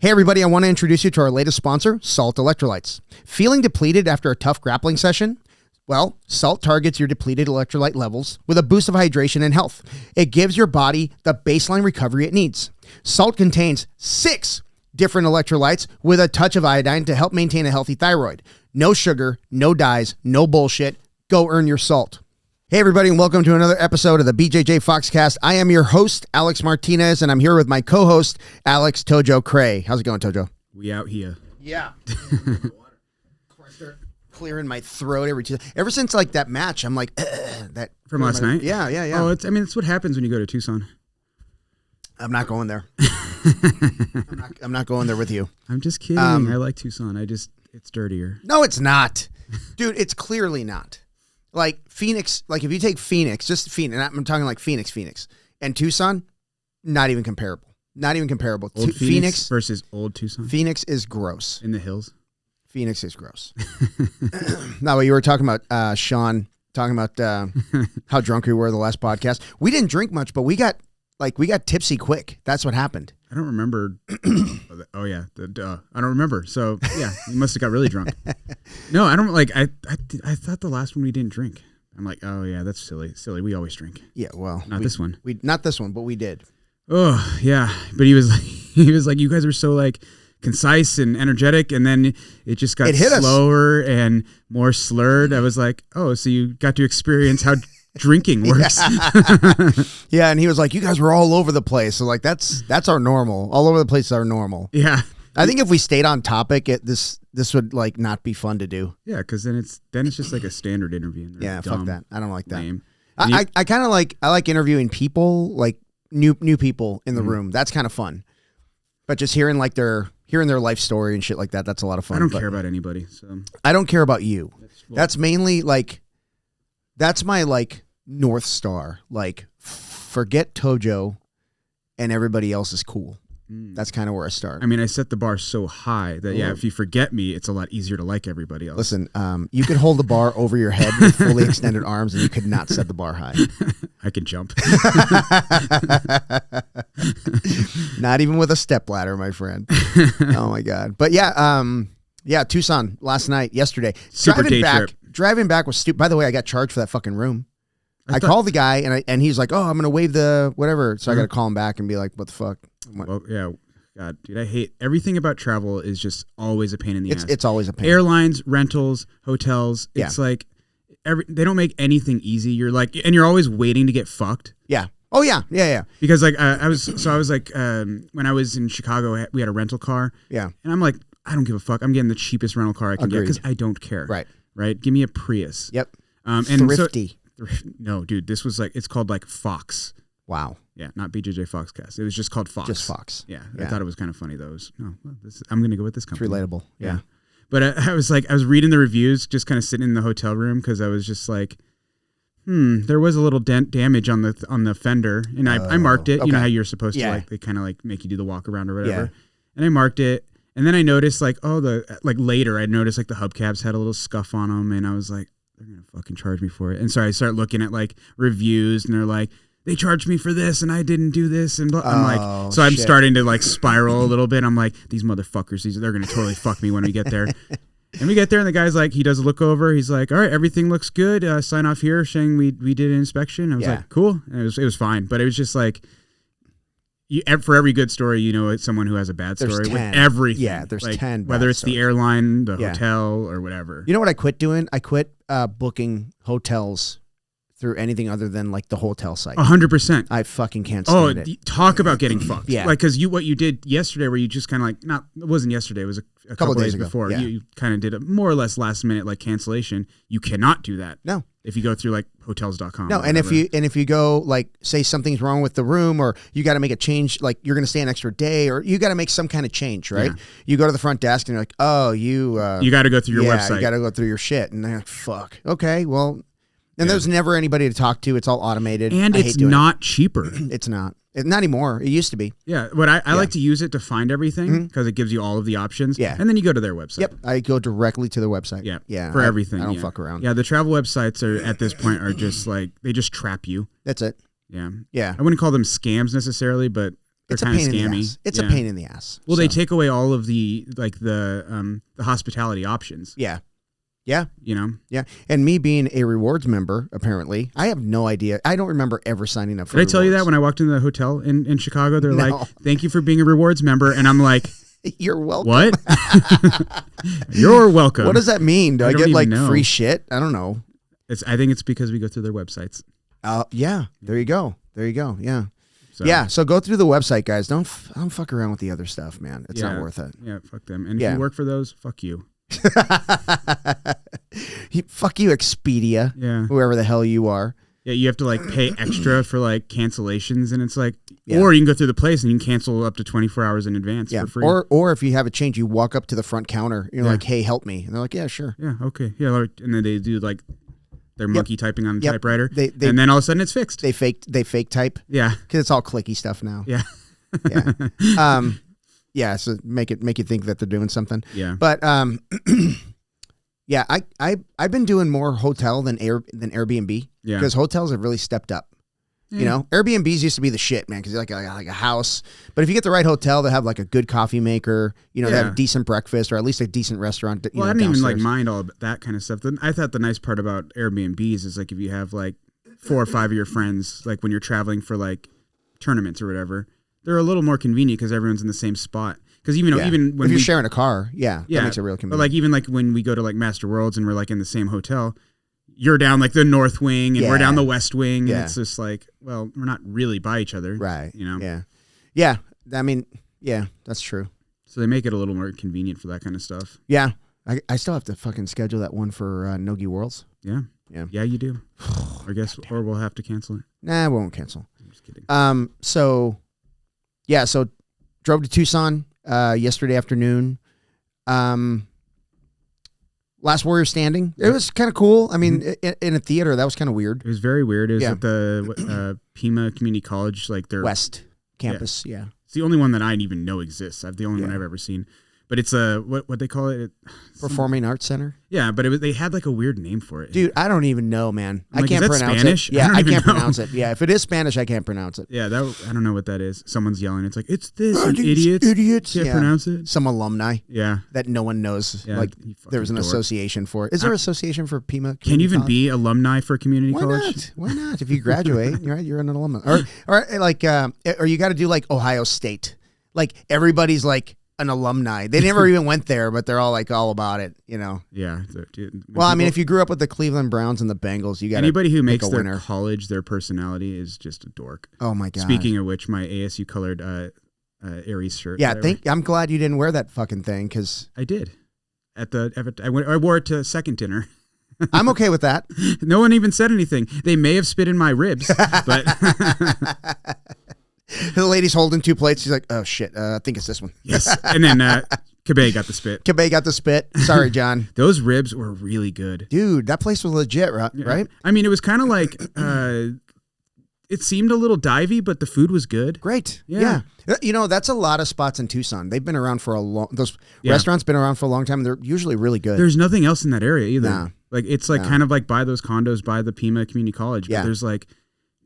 Hey everybody, I want to introduce you to our latest sponsor, Salt Electrolytes. Feeling depleted after a tough grappling session? Well, Salt targets your depleted electrolyte levels with a boost of hydration and health. It gives your body the baseline recovery it needs. Salt contains 6 different electrolytes with a touch of iodine to help maintain a healthy thyroid. No sugar, no dyes, no bullshit. Go earn your salt. Hey everybody, and welcome to another episode of the BJJ Foxcast. I am your host, Alex Martinez, and I'm here with my co-host, Alex Tojo Kray. How's it going, Tojo? We out here. Yeah. Clearing my throat ever since like that match. I'm like that from last night. Yeah. Oh, it's what happens when you go to Tucson. I'm not going there. I'm not going there with you. I'm just kidding. I like Tucson. It's dirtier. No, it's not, dude. It's clearly not. Like Phoenix. Like if you take Phoenix, just Phoenix. And I'm talking like Phoenix, and Tucson. Not even comparable. Not even comparable. Old Phoenix versus old Tucson. Phoenix is gross. In the hills. Phoenix is gross. No, you were talking about Sean talking about how drunk we were the last podcast. We didn't drink much, but we got tipsy quick. That's what happened. I don't remember. Oh yeah, I don't remember. So yeah, you must have got really drunk. No, I don't like. I thought the last one we didn't drink. I'm like, oh yeah, that's silly. We always drink. Yeah, well, not this one. Not this one, but we did. Oh yeah, but he was like, you guys are so like concise and energetic, and then it just got slower and more slurred. I was like, oh, so you got to experience how drinking works. Yeah, and he was like, you guys were all over the place. So like that's our normal. All over the place is our normal. Yeah. I think if we stayed on topic, this would like not be fun to do. Yeah, because then it's just like a standard interview. Yeah, dumb, fuck that. I don't like that. Lame. I kind of like interviewing people, like new people in the room. That's kind of fun. But just hearing their life story and shit like that, that's a lot of fun. I don't care about anybody. So I don't care about you. That's mainly like, that's my like North Star. Like, forget Tojo and everybody else is cool. That's kind of where I start. I mean, I set the bar so high that, if you forget me, it's a lot easier to like everybody else. Listen, you could hold the bar over your head with fully extended arms and you could not set the bar high. I can jump. Not even with a stepladder, my friend. Oh, my God. But yeah, Tucson last night, yesterday. Super day trip. Driving back was stupid. By the way, I got charged for that fucking room. I called the guy and he's like, oh, I'm going to waive the whatever. So I got to call him back and be like, what the fuck? Well, yeah. God, dude, I hate everything about travel is just always a pain in the ass. It's always a pain. Airlines, rentals, hotels. It's like they don't make anything easy. You're like, and you're always waiting to get fucked. Yeah. Oh yeah. Because like I was like when I was in Chicago, we had a rental car. Yeah. And I'm like, I don't give a fuck. I'm getting the cheapest rental car I can get because I don't care. Right. Give me a Prius. Yep. And thrifty. No, dude, this was like, it's called like Fox. Wow. Yeah, not BJJ Foxcast. It was just called Fox. Just Fox. Yeah, I thought it was kind of funny though. I'm going to go with this company. It's relatable. Yeah. But I was reading the reviews, just kind of sitting in the hotel room because I was just like, there was a little damage on the fender, and I marked it. Okay. You know how you're supposed to like they kind of like make you do the walk around or whatever. Yeah. And I marked it, and then I noticed later I noticed like the hubcaps had a little scuff on them, and I was like, they're gonna fucking charge me for it. And so I start looking at like reviews, and they're like, they charged me for this and I didn't do this. And I'm like, so I'm starting to like spiral a little bit. I'm like, these motherfuckers, they're going to totally fuck me when we get there. And we get there and the guy's like, he does a look over. He's like, all right, everything looks good. Sign off here saying we did an inspection. I was like, cool. And it was fine. But it was just like, for every good story, you know, it's someone who has a bad story with everything. Yeah, there's like, 10 whether it's stories. the airline, the hotel, or whatever. You know what I quit doing? I quit booking hotels through anything other than like the hotel site. 100%. I fucking can't stand it. Talk about getting fucked. Yeah. Like, because what you did yesterday where you just kind of like, it wasn't yesterday, it was a couple days before. Yeah. You kind of did a more or less last minute like cancellation. You cannot do that. No. If you go through like hotels.com. No, and if you go like say something's wrong with the room or you got to make a change, like you're going to stay an extra day or you got to make some kind of change, right? Yeah. You go to the front desk and you're like, oh, you got to go through your website. You got to go through your shit. And they're like, fuck. Okay, well. And there's never anybody to talk to. It's all automated. And it's not cheaper. It's not. Not anymore. It used to be. Yeah. But I like to use it to find everything because it gives you all of the options. Yeah. And then you go to their website. Yep. I go directly to their website. Yeah. Yeah. For everything. I don't fuck around. Yeah. The travel websites are at this point are just like, they just trap you. That's it. Yeah. Yeah. I wouldn't call them scams necessarily, but It's a pain in the ass. It's a pain in the ass. Well, they take away all of the hospitality options. Yeah. Yeah. And me being a rewards member, apparently, I have no idea. I don't remember ever signing up for Did I tell you that when I walked into the hotel in Chicago? They're like, thank you for being a rewards member. And I'm like, you're welcome. What? You're welcome. What does that mean? Do I get like free shit? I don't know. I think it's because we go through their websites. Yeah. There you go. Yeah. So go through the website, guys. Don't fuck around with the other stuff, man. It's not worth it. Yeah, fuck them. And if you work for those, fuck you. Fuck you, Expedia. Yeah. Whoever the hell you are. Yeah, you have to like pay extra for like cancellations, and it's like, or you can go through the place and you can cancel up to 24 hours in advance for free. Or if you have a change, you walk up to the front counter. You're like, hey, help me, and they're like, yeah, sure. Yeah, okay, yeah, and then they do like their monkey typing on the typewriter, and then all of a sudden it's fixed. They fake type. Yeah, because it's all clicky stuff now. Yeah, yeah. So make you think that they're doing something. Yeah, but yeah, I've been doing more hotel than Airbnb. Yeah, because hotels have really stepped up. You know, Airbnbs used to be the shit, man, because you're like a house. But if you get the right hotel, they have like a good coffee maker. You know, they have a decent breakfast or at least a decent restaurant. Well, I didn't even like mind all that kind of stuff. I thought the nice part about Airbnbs is like if you have like 4 or 5 of your friends, like when you're traveling for like tournaments or whatever, they're a little more convenient because everyone's in the same spot. Because even when you're sharing a car, that makes it real convenient. But like even like when we go to like Master Worlds and we're like in the same hotel, you're down like the north wing and we're down the west wing. And it's just like, well, we're not really by each other. Right. You know? Yeah. I mean, yeah, that's true. So they make it a little more convenient for that kind of stuff. Yeah. I still have to fucking schedule that one for Nogi Worlds. Yeah. Yeah, you do. Or we'll have to cancel it. Nah, we won't cancel. I'm just kidding. So drove to Tucson yesterday afternoon. Last Warrior Standing. It was kind of cool. I mean, in a theater, that was kind of weird. It was very weird. It was at the Pima Community College, like their West campus. Yeah. It's the only one that I even know exists. The only one I've ever seen. But it's what they call it? Performing Arts Center. Yeah, but they had like a weird name for it. Dude, I don't even know, man. I like, can't pronounce Spanish? it. Yeah, I can't pronounce it. Yeah, if it is Spanish, I can't pronounce it. Yeah, I don't know what that is. Someone's yelling. It's like, it's this, idiots. Can't pronounce it. Some alumni. Yeah. That no one knows. Yeah, like there was an association for it. Is there an association for Pima? Can you even be alumni for a community college? Why not? If you graduate, you're an alumni. Or you got to do like Ohio State. Like everybody's like an alumni. They never even went there, but they're all like all about it, you know? Yeah. Well, I mean, if you grew up with the Cleveland Browns and the Bengals, you got anybody who makes their college their personality is just a dork. Oh my God. Speaking of which, my ASU colored Ares shirt. Yeah. I'm glad you didn't wear that fucking thing. Cause I did I wore it to second dinner. I'm okay with that. No one even said anything. They may have spit in my ribs, but the lady's holding 2 plates. She's like, oh, shit. I think it's this one. Yes. And then Kray got the spit. Kray got the spit. Sorry, John. Those ribs were really good. Dude, that place was legit, right? Yeah. I mean, it was kind of like, it seemed a little divey, but the food was good. Great. Yeah. You know, that's a lot of spots in Tucson. They've been around for those restaurants been around for a long time. They're usually really good. There's nothing else in that area either. Nah. Like, it's like kind of like by those condos by the Pima Community College. But there's like,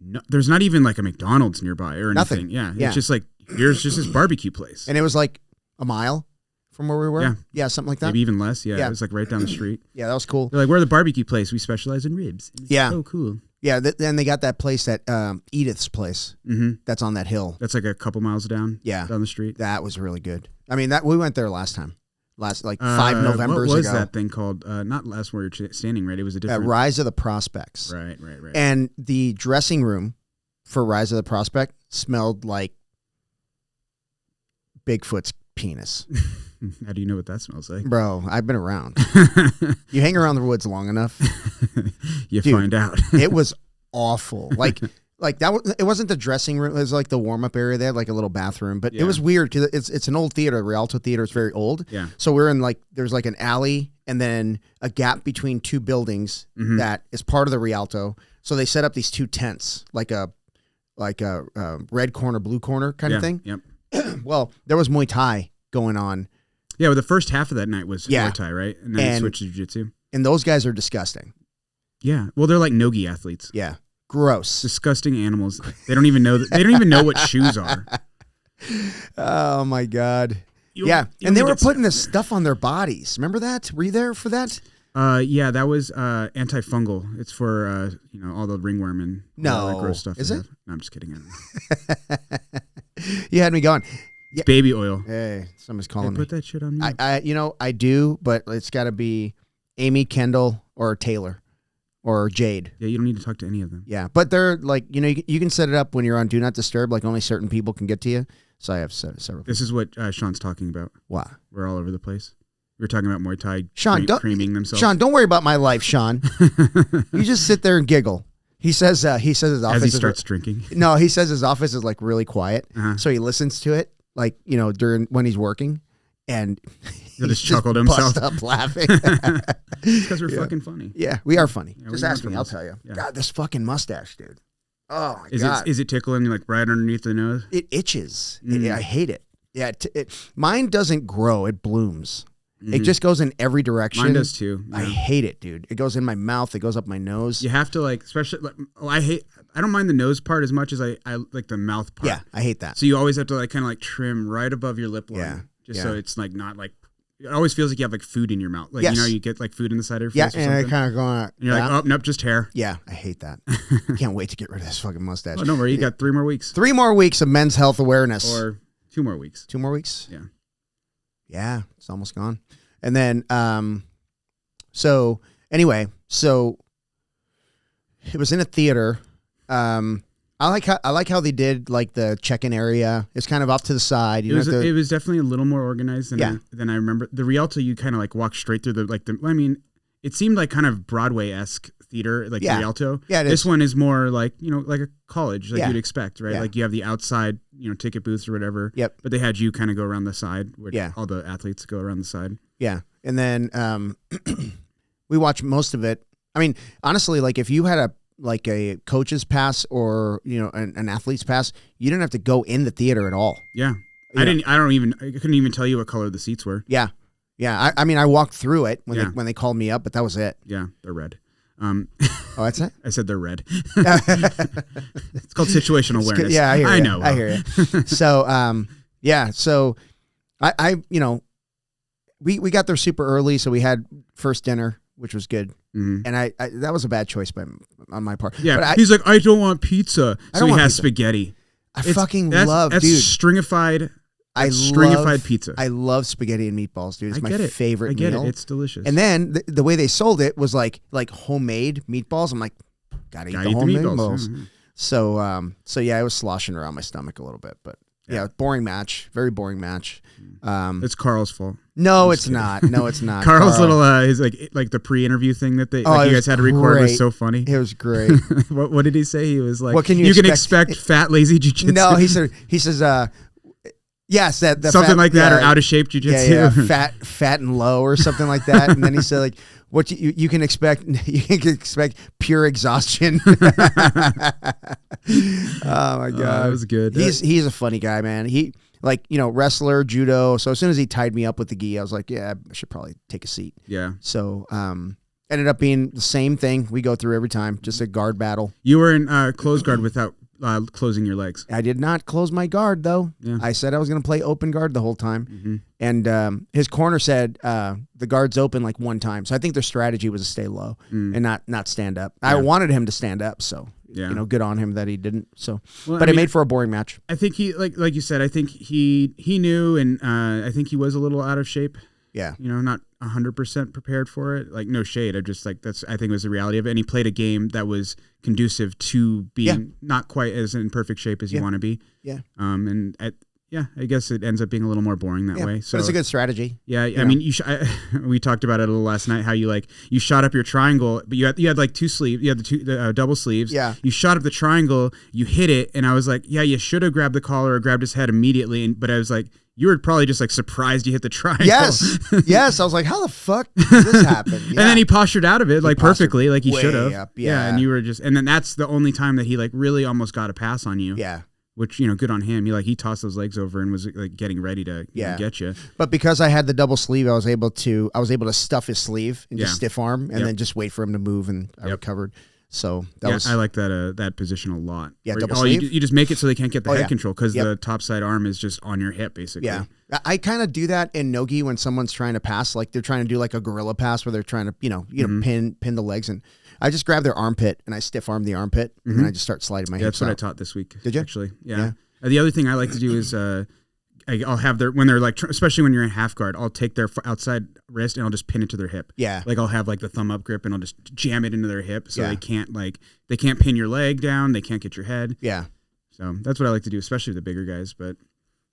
no, there's not even like a McDonald's nearby or anything. Nothing. Yeah. It's just like, here's just this barbecue place. And it was like a mile from where we were. Yeah. Yeah, something like that. Maybe even less. Yeah. It was like right down the street. Yeah, that was cool. They're like, we're the barbecue place. We specialize in ribs. Yeah. So cool. Yeah. Then they got that place at Edith's place. Mm-hmm. That's on that hill. That's like a couple miles down. Yeah. Down the street. That was really good. I mean, we went there last time. Like 5 Novembers ago. What was that thing called? Not Last Warrior Standing, right? It was a different... Rise of the Prospects. Right. And the dressing room for Rise of the Prospect smelled like Bigfoot's penis. How do you know what that smells like? Bro, I've been around. You hang around the woods long enough. You find out. It was awful. Like that. It wasn't the dressing room. It was like the warm-up area. They had like a little bathroom, but it was weird because it's an old theater. Rialto Theater is very old. Yeah. So we're in like there's like an alley and then a gap between 2 buildings that is part of the Rialto. So they set up these 2 tents, like a red corner, blue corner kind of thing. Yep. Well, there was Muay Thai going on. Yeah, well, the first half of that night was Muay Thai, right? And then they switched to Jiu-Jitsu. And those guys are disgusting. Yeah. Well, they're like Nogi athletes. Yeah. Gross. Disgusting animals. They don't even know they don't even know what shoes are. Oh my God. And they were putting this stuff on their bodies. Remember that? Were you there for that? Yeah, that was antifungal. It's for all the ringworm and all that gross stuff. Is it? No, I'm just kidding. You had me going. It's baby oil. Hey, somebody's calling me. Put that shit on me. I do, but it's got to be Amy, Kendall, or Taylor, or Jade. Yeah, you don't need to talk to any of them. Yeah, but they're like, you can set it up when you're on Do Not Disturb. Like only certain people can get to you. So I have several. This is what Sean's talking about. Wow. We're all over the place. We were talking about Muay Thai creaming themselves. Sean, don't worry about my life, Sean. You just sit there and giggle. He says his office as he starts drinking. No, he says his office is like really quiet, so he listens to it like during when he's working, and he'll just chuckle to himself, bust up laughing. Because we're fucking funny. Yeah, we are funny. Yeah, just ask me, I'll tell you. Yeah. God, this fucking mustache, dude. Oh my God. Is it tickling you like right underneath the nose? It itches. I hate it. Yeah, mine doesn't grow. It blooms. It just goes in every direction. Mine does too. Yeah. I hate it, dude. It goes in my mouth. It goes up my nose. You have to especially I don't mind the nose part as much as I like the mouth part. Yeah, I hate that. So you always have to kind of trim right above your lip line. Yeah. So it's not like, it always feels like you have like food in your mouth. Like, you get like food in the side of your face or something. Yeah, and I kind of going and you're like, oh, nope, just hair. Yeah, I hate that. Can't wait to get rid of this fucking mustache. Oh, don't worry. You got 3 more weeks. 3 more weeks of men's health awareness. Or 2 more weeks. 2 more weeks? Yeah. Yeah, it's almost gone. And then, so anyway, it was in a theater. I like how they did like the check-in area. It's kind of off to the side. It was definitely a little more organized than I remember. The Rialto, you kind of like walk straight through it seemed like kind of Broadway-esque theater, like the Rialto. Yeah, this one is more like, like a college, like you'd expect, right? Yeah. Like you have the outside, ticket booths or whatever. Yep. But they had you kind of go around the side, where all the athletes go around the side. Yeah. And then we watched most of it. I mean, honestly, like if you had a coach's pass or, an athlete's pass, you didn't have to go in the theater at all. Yeah. I couldn't even tell you what color the seats were. Yeah. Yeah. I mean, I walked through it when they called me up, but that was it. Yeah. They're red. Oh, that's it? I said they're red. It's called situational awareness. Yeah, I know. I hear it. So, so I we got there super early, so we had first dinner, which was good. Mm-hmm. And I that was a bad choice on my part. Yeah, but he's like, I don't want pizza, so he has spaghetti. That's stringified. Pizza. I love spaghetti and meatballs, dude. It's my favorite meal. I get it. It's delicious. And then the way they sold it was like homemade meatballs. I'm like, gotta eat the homemade meatballs. Mm-hmm. So yeah, I was sloshing around my stomach a little bit, but yeah, boring match. Very boring match. It's Carl's fault. No, it's not. No, it's not. Carl's little his like the pre-interview thing that you guys had to record was so funny. It was great. What did he say? He was like, what can you can expect fat, lazy jiu-jitsu. No, he says yes, that something fat, like that, or out of shape jiu-jitsu. Yeah, fat and low, or something like that. And then he said like, what you can expect? You can expect pure exhaustion. Oh my God, that was good. He's a funny guy, man. He wrestler, judo. So as soon as he tied me up with the gi, I was like, yeah, I should probably take a seat. Yeah. So ended up being the same thing we go through every time, just a guard battle. You were in closed guard without closing your legs. I did not close my guard though. Yeah. I said I was going to play open guard the whole time. Mm-hmm. And his corner said the guard's open like one time. So I think their strategy was to stay low and not stand up. Yeah. I wanted him to stand up, so good on him that he didn't. So, but it made for a boring match. I think he like you said. I think he knew, and I think he was a little out of shape. Yeah, not 100% prepared for it. Like no shade. I just like I think was the reality of it. And he played a game that was conducive to being not quite as in perfect shape as you want to be. Yeah. I guess it ends up being a little more boring that way. So but it's a good strategy. Yeah, I mean, we talked about it a little last night. How you you shot up your triangle, but you had like 2 sleeves. You had the double sleeves. Yeah. You shot up the triangle. You hit it, and I was like, yeah, you should have grabbed the collar or grabbed his head immediately. But I was like, you were probably just like surprised you hit the triangle. Yes. I was like, how the fuck did this happen? Yeah. And then he postured out of it perfectly, like he should have. Yeah. And you were and then that's the only time that he really almost got a pass on you. Yeah. Which, good on him. He tossed those legs over and was like getting ready to get you. But because I had the double sleeve, I was able to stuff his sleeve and just stiff arm and then just wait for him to move, and I recovered. So I like that position a lot. Yeah, double sleeve. You just make it so they can't get the head control because the top side arm is just on your hip, basically. Yeah, I kind of do that in Nogi when someone's trying to pass, like they're trying to do like a gorilla pass where they're trying to pin the legs, and I just grab their armpit and I stiff arm the armpit, and then I just start sliding my hips. That's what I taught this week. Did you actually? Yeah. The other thing I like to do is I'll have when they're like, especially when you're in half guard, I'll take their outside wrist and I'll just pin it to their hip. Yeah. Like I'll have like the thumb up grip and I'll just jam it into their hip so they can't pin your leg down. They can't get your head. Yeah. So that's what I like to do, especially with the bigger guys. But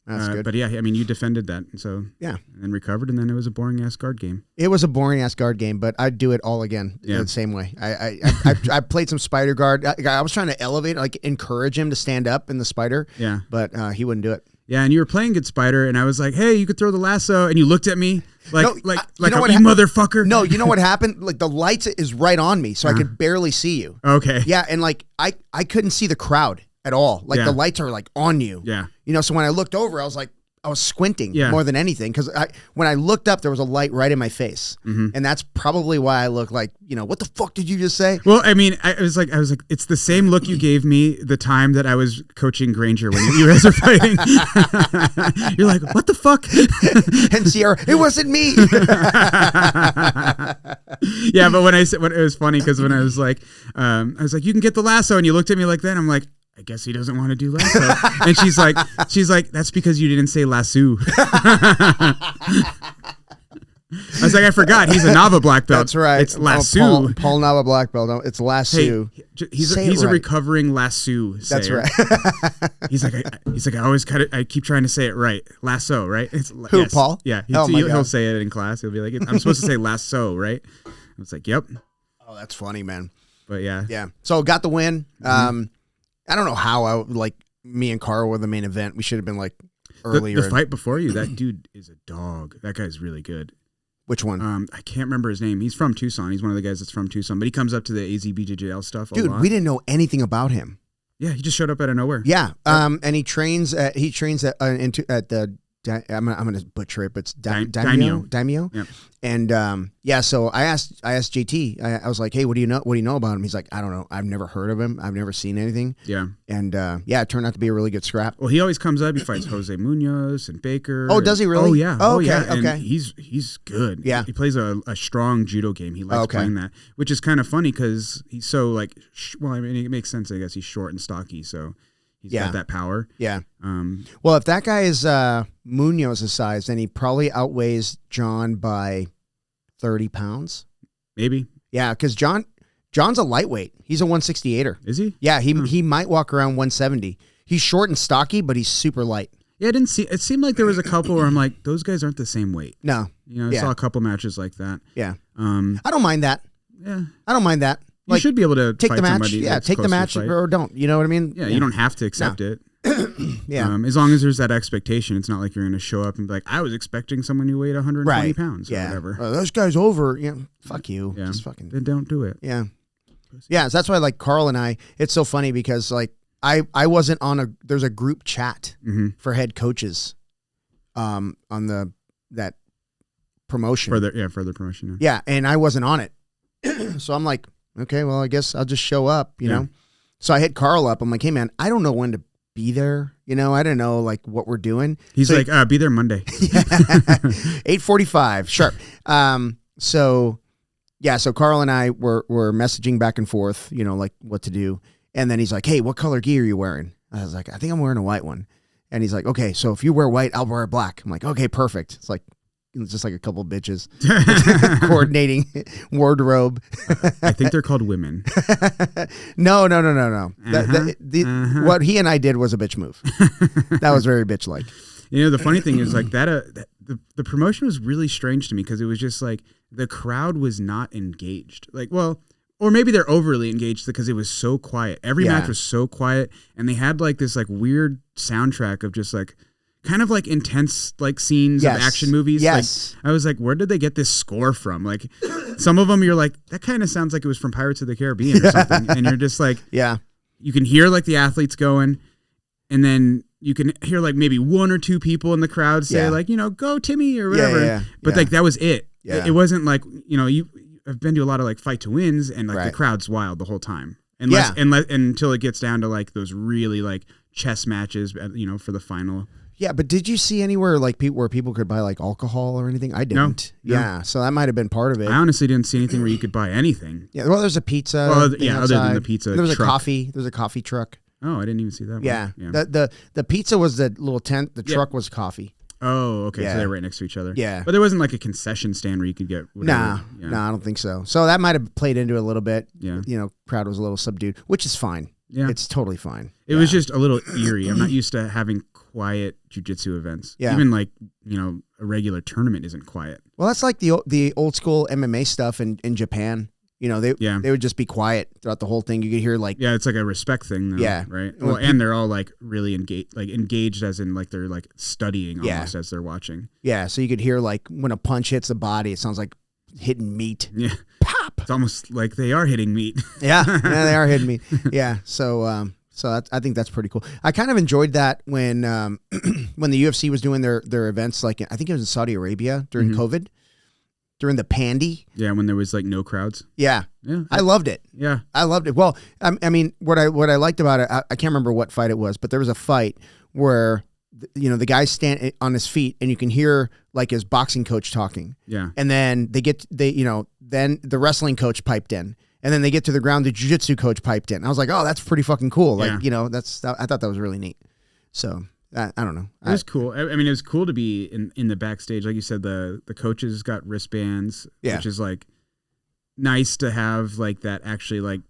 that's good. But yeah, I mean, you defended that. And so and then recovered, and then it was a boring ass guard game. It was a boring ass guard game, but I'd do it all again the same way. I played some spider guard. I was trying to elevate, like encourage him to stand up in the spider. Yeah. But he wouldn't do it. Yeah, and you were playing good spider, and I was like, "Hey, you could throw the lasso," and you looked at me like you motherfucker. No, you know what happened? Like the lights is right on me, so I could barely see you. Okay. Yeah, and like I couldn't see the crowd at all. Like the lights are like on you. Yeah. So when I looked over, I was squinting more than anything because when I looked up, there was a light right in my face, and that's probably why I look like what the fuck did you just say? Well, I mean, I was like, it's the same look you gave me the time that I was coaching Granger when you guys are fighting. You're like, what the fuck? And Sierra, it wasn't me. Yeah, but when it was funny because when I was like, you can get the lasso, and you looked at me like that. I'm like, I guess he doesn't want to do lasso. And she's like, that's because you didn't say lasso. I was like, I forgot. He's a Nava Black Belt. That's right. It's lasso. Paul Nava Black Belt. It's lasso. Hey, he's a recovering lasso sayer. That's right. He's like, I always I keep trying to say it right. Lasso, right? Who, Paul? Yeah. He'll say it in class. He'll be like, I'm supposed to say lasso, right? I was like, yep. Oh, that's funny, man. But yeah. Yeah. So got the win. I don't know how me and Carl were the main event. We should have been like earlier. The fight before you, that dude is a dog. That guy's really good. Which one? I can't remember his name. He's from Tucson. He's one of the guys that's from Tucson, but he comes up to the AZ BJJL stuff a lot. Dude, we didn't know anything about him. Yeah, he just showed up out of nowhere. Yeah. And he trains at the I'm gonna butcher it, but it's Daimyo. Yep. And so I asked JT. I was like, hey, what do you know about him? He's like, I don't know. I've never heard of him. I've never seen anything. Yeah. And it turned out to be a really good scrap. Well, he always comes up. He fights Jose Munoz and Baker. Oh, does he really? Oh yeah. Oh, okay. Yeah. Okay. And he's good. Yeah. He plays a strong judo game. He likes playing that, which is kind of funny because he's so like. Well, I mean, it makes sense. I guess he's short and stocky, so. He's got that power. Yeah. Well, if that guy is Munoz's size, then he probably outweighs John by 30 pounds. Maybe. Yeah, because John's a lightweight. He's a 168er. Is he? Yeah, he might walk around 170. He's short and stocky, but he's super light. Yeah, it seemed like there was a couple where I'm like, those guys aren't the same weight. No. I saw a couple matches like that. Yeah. I don't mind that. Yeah. I don't mind that. You should be able to take fight the match. Somebody Yeah, take the match or don't. You know what I mean? Yeah, you don't have to accept it. Yeah. As long as there's that expectation, it's not like you're going to show up and be like, I was expecting someone who weighed 120 pounds or whatever. Those guys over. Yeah, fuck you. Yeah. Just fucking. Then don't do it. Yeah. Yeah, so that's why like Carl and I, it's so funny because like I wasn't on there's a group chat for head coaches on that promotion. Further promotion. Yeah, and I wasn't on it. So I'm like, okay, well, I guess I'll just show up, you know? So I hit Carl up. I'm like, hey, man, I don't know when to be there. I don't know, like, what we're doing. He's like, be there Monday. 8:45, sharp. So Carl and I were messaging back and forth, like, what to do. And then he's like, hey, what color gi are you wearing? I was like, I think I'm wearing a white one. And he's like, okay, so if you wear white, I'll wear black. I'm like, okay, perfect. It's like, just like a couple of bitches coordinating wardrobe. I think they're called women. No. What he and I did was a bitch move. That was very bitch like. The funny thing is like that. The promotion was really strange to me because it was just like the crowd was not engaged. Like, well, or maybe they're overly engaged because it was so quiet. Every match was so quiet, and they had like this like weird soundtrack of just like. Kind of like intense like scenes of action movies. Yes. Like, I was like, where did they get this score from? Like some of them you're like, that kind of sounds like it was from Pirates of the Caribbean or something. And you're just like, you can hear like the athletes going, and then you can hear like maybe one or two people in the crowd say like, go Timmy or whatever. But like that was it. Yeah. It wasn't like, I've been to a lot of like fight to wins, and like the crowd's wild the whole time. Until it gets down to like those really like chess matches, for the final. Yeah, but did you see anywhere like where people could buy like alcohol or anything? I didn't. No. Yeah, so that might have been part of it. I honestly didn't see anything where you could buy anything. Yeah, well, there's a pizza. Well, yeah, outside. Other than the pizza, there was a coffee. There's a coffee truck. Oh, I didn't even see that one. Yeah. The pizza was the little tent. The truck was coffee. Oh, okay. Yeah. So they're right next to each other. Yeah. But there wasn't like a concession stand where you could get whatever. Nah, I don't think so. So that might have played into it a little bit. Yeah. Crowd was a little subdued, which is fine. Yeah. It's totally fine. It was just a little eerie. I'm not used to having quiet jiu-jitsu events. Yeah. Even like, a regular tournament isn't quiet. Well, that's like the old school MMA stuff in Japan. They would just be quiet throughout the whole thing. You could hear like it's like a respect thing though, right? Well, and they're all like really engaged as in like they're like studying almost as they're watching. Yeah, so you could hear like when a punch hits the body, it sounds like hitting meat. Yeah. Pop. It's almost like they are hitting meat. yeah, they are hitting meat. Yeah. So I think that's pretty cool. I kind of enjoyed that when the UFC was doing their events, like I think it was in Saudi Arabia during COVID. During the pandy. Yeah, when there was like no crowds. Yeah. I loved it. Yeah. I loved it. Well, I mean, what I liked about it, I can't remember what fight it was, but there was a fight where, the guy's stand on his feet and you can hear like his boxing coach talking. Yeah. And then then the wrestling coach piped in. And then they get to the ground, the jiu-jitsu coach piped in. I was like, oh, that's pretty fucking cool. Like, I thought that was really neat. So I don't know. It was cool. I mean, it was cool to be in the backstage. Like you said, the coaches got wristbands, which is like nice to have like that actually like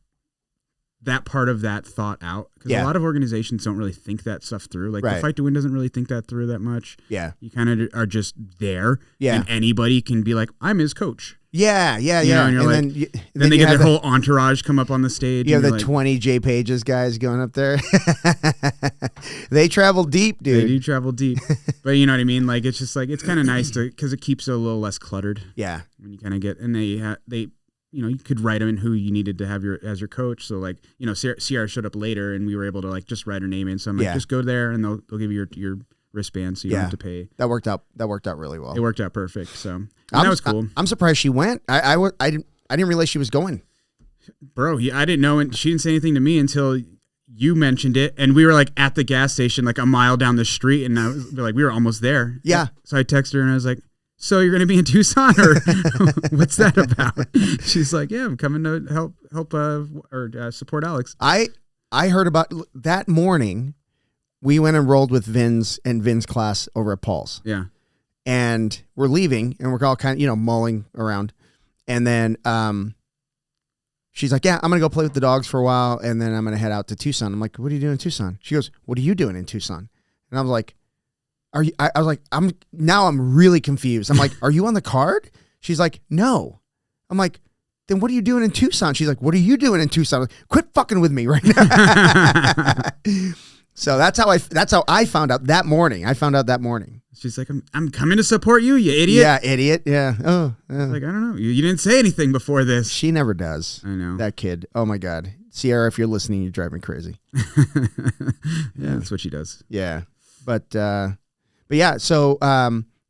that part of that thought out. Because a lot of organizations don't really think that stuff through. Like the Fight to Win doesn't really think that through that much. Yeah. You kind of are just there. Yeah. And anybody can be like, I'm his coach. Yeah. And then they get their whole entourage come up on the stage. You have the 20 J Pages guys going up there. They travel deep, dude. They do travel deep. But you know what I mean? Like, it's just like, it's kind of nice because it keeps it a little less cluttered. Yeah. When you kind of get, and they you could write them in who you needed to have as your coach. So like, Sierra showed up later and we were able to like just write her name in. So I'm like, just go there and they'll give you your wristband so you don't have to pay. That worked out really well. It worked out perfect. So that was cool. I'm surprised she went. I didn't realize she was going. Bro, I didn't know, and she didn't say anything to me until you mentioned it, and we were like at the gas station like a mile down the street, and we were almost there. Yeah. So I texted her and I was like, so you're going to be in Tucson or what's that about? She's like, yeah, I'm coming to help support Alex. I heard about that morning. We went and rolled with Vin's class over at Paul's. Yeah. And we're leaving and we're all kind of, mulling around. And then she's like, yeah, I'm going to go play with the dogs for a while. And then I'm going to head out to Tucson. I'm like, what are you doing in Tucson? She goes, what are you doing in Tucson? And I was like, I'm really confused. I'm like, are you on the card? She's like, no. I'm like, then what are you doing in Tucson? She's like, what are you doing in Tucson? I'm like, quit fucking with me right now. So that's how I found out that morning. She's like, I'm coming to support you, you idiot. Yeah, idiot. Yeah. Oh, yeah. Like, I don't know. You didn't say anything before this. She never does. I know. That kid. Oh my God. Sierra, if you're listening, you drive me crazy. Yeah, that's what she does. Yeah. But yeah, so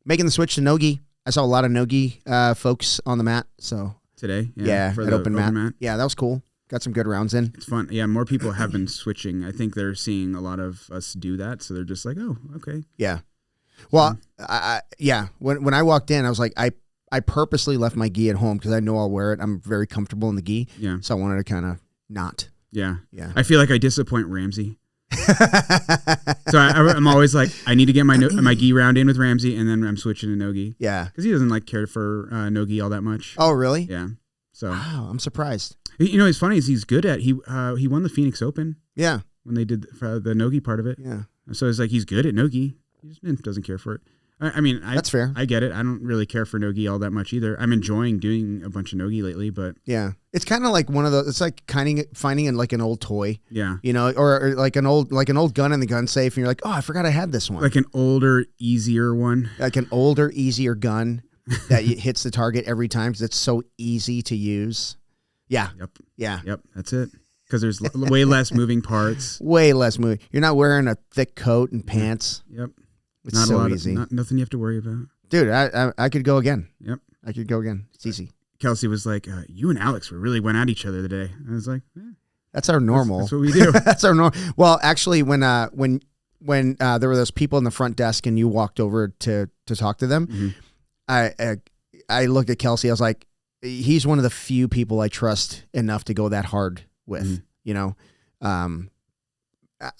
making the switch to Nogi. I saw a lot of Nogi folks on the mat. So today? Yeah, at open mat. Yeah, that was cool. Got some good rounds in. It's fun. Yeah, more people have been switching. I think they're seeing a lot of us do that, so they're just like, "Oh, okay." Yeah. Well, when I walked in, I was like, I purposely left my gi at home because I know I'll wear it. I'm very comfortable in the gi. Yeah. So I wanted to kind of not. Yeah. Yeah. I feel like I disappoint Ramsey. So I'm always like, I need to get my gi round in with Ramsey, and then I'm switching to Nogi. Yeah. Because he doesn't care for Nogi all that much. Oh, really? Yeah. So wow, I'm surprised. It's funny is he's good at he won the Phoenix Open. Yeah. When they did the Nogi part of it. Yeah. So it's like he's good at Nogi. He just doesn't care for it. I mean, that's fair. I get it. I don't really care for Nogi all that much either. I'm enjoying doing a bunch of Nogi lately, but yeah, it's kind of like one of those. It's like finding like an old toy. Yeah. Or like an old gun in the gun safe, and you're like, oh, I forgot I had this one. Like an older, easier one. Like an older, easier gun that hits the target every time because it's so easy to use. Yeah. Yep. Yeah. Yep. That's it. Because there's way less moving parts. Way less moving. You're not wearing a thick coat and pants. Yep. It's not so easy. Nothing you have to worry about. Dude, I could go again. Yep. I could go again. It's easy. Kelsey was like, you and Alex really went at each other today. I was like, that's our normal. That's what we do. That's our normal. Well, actually, when there were those people in the front desk and you walked over to talk to them, I looked at Kelsey. I was like, he's one of the few people I trust enough to go that hard with, you know?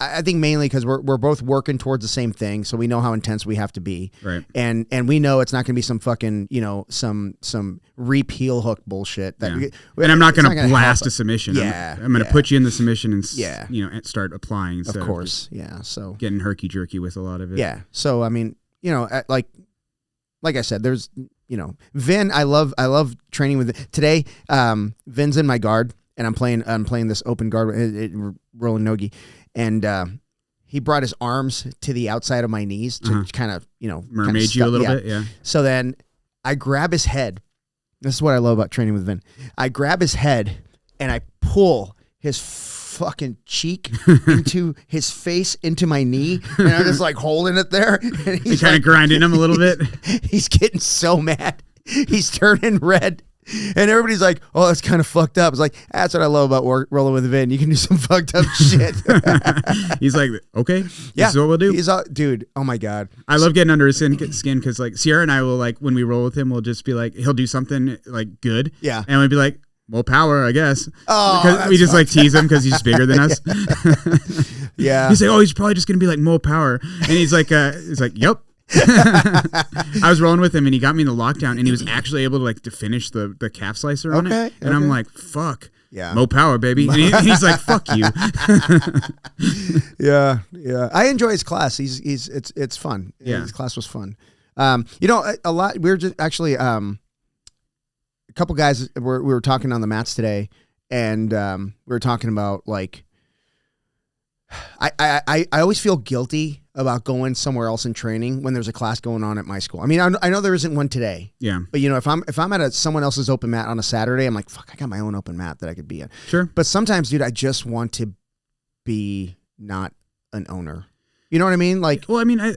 I think mainly because we're both working towards the same thing, so we know how intense we have to be, right? And we know it's not going to be some fucking some reap heel hook bullshit. That and I'm not going to blast a submission. Yeah, I'm going to put you in the submission and and start applying. Of course, So getting herky jerky with a lot of it. Yeah. So I mean, like I said, there's Vin. I love training with today. Vin's in my guard, and I'm playing this open guard, rolling Nogi. And he brought his arms to the outside of my knees to kind of, mermaid you a little bit. Yeah. So then I grab his head. This is what I love about training with Vin. I grab his head and I pull his fucking cheek into his face, into my knee. And I'm just like holding it there. And he's kind of grinding him a little bit. He's getting so mad. He's turning red. And everybody's like, oh, that's kind of fucked up. It's like, that's what I love about rolling with Vin. You can do some fucked up shit. He's like, okay, this is what we'll do. Dude, oh my God. I love getting under his skin because like Sierra and I will like, when we roll with him, we'll just be like, he'll do something like good. Yeah. And we'll be like, more power, I guess. Oh, because we just like tease him because he's bigger than us. Yeah. He's like, oh, he's probably just going to be like more power. And he's like, yep. I was rolling with him and he got me in the lockdown and he was actually able to finish the calf slicer on it. And I'm like, fuck. Yeah. Mo power, baby. And he's like, fuck you. Yeah. I enjoy his class. It's fun. Yeah. His class was fun. A lot, we were just actually, a couple guys we were talking on the mats today and we were talking about like, I always feel guilty about going somewhere else in training when there's a class going on at my school. I mean, I know there isn't one today. Yeah. But if I'm at someone else's open mat on a Saturday, I'm like, fuck, I got my own open mat that I could be in. Sure. But sometimes, dude, I just want to be not an owner. You know what I mean? Like, well, I mean, I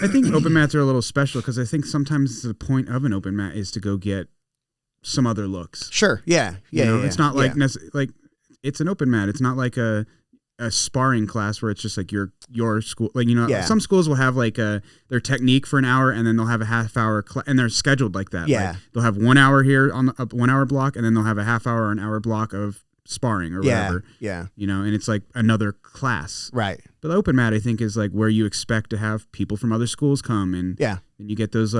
think open mats are a little special because I think sometimes the point of an open mat is to go get some other looks. Sure. Yeah. Yeah. It's not like like it's an open mat. It's not like a sparring class where it's just like your school, like, some schools will have like their technique for an hour and then they'll have a half hour and they're scheduled like that. Yeah. Like they'll have 1 hour here on the 1 hour block and then they'll have a half hour or an hour block of sparring or whatever. Yeah. And it's like another class. Right. But the open mat, I think, is like where you expect to have people from other schools come and you get those,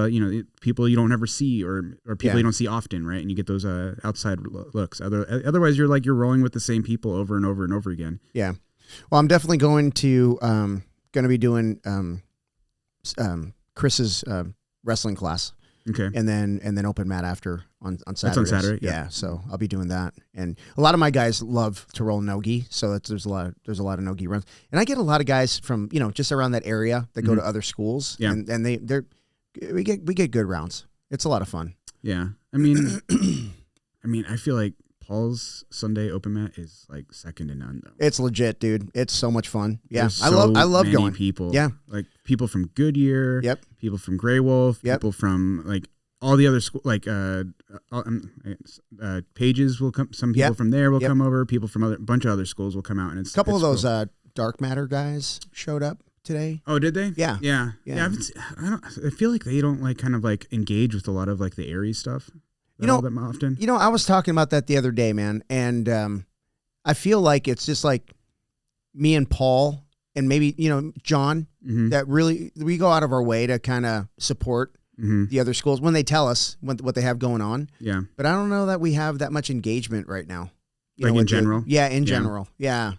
people you don't ever see or people you don't see often. Right. And you get those outside looks. Otherwise you're rolling with the same people over and over and over again. Yeah. Well, I'm definitely going to be doing Chris's wrestling class. Okay. And then open mat after on Saturday. That's on Saturday. Yeah. So I'll be doing that. And a lot of my guys love to roll Nogi, so there's a lot of Nogi runs. And I get a lot of guys from just around that area that go to other schools. Yeah. And we get good rounds. It's a lot of fun. Yeah. I mean, I feel like Paul's Sunday open mat is like second to none though. It's legit, dude. It's so much fun. Yeah. There's I love going. People. Yeah. Like people from Goodyear. Yep. People from Grey Wolf. Yep. People from like all the other school, like Pages will come. Some people from there will come over. People from a bunch of other schools will come out, and it's a couple of those cool. Dark Matter guys showed up today. Oh, did they? Yeah. I feel like they don't kind of engage with a lot of the Ares stuff. All that often. I was talking about that the other day, man, and I feel like it's just like me and Paul and maybe John that really we go out of our way to kind of support the other schools when they tell us what they have going on. Yeah, but I don't know that we have that much engagement right now. In general. In general. Yeah.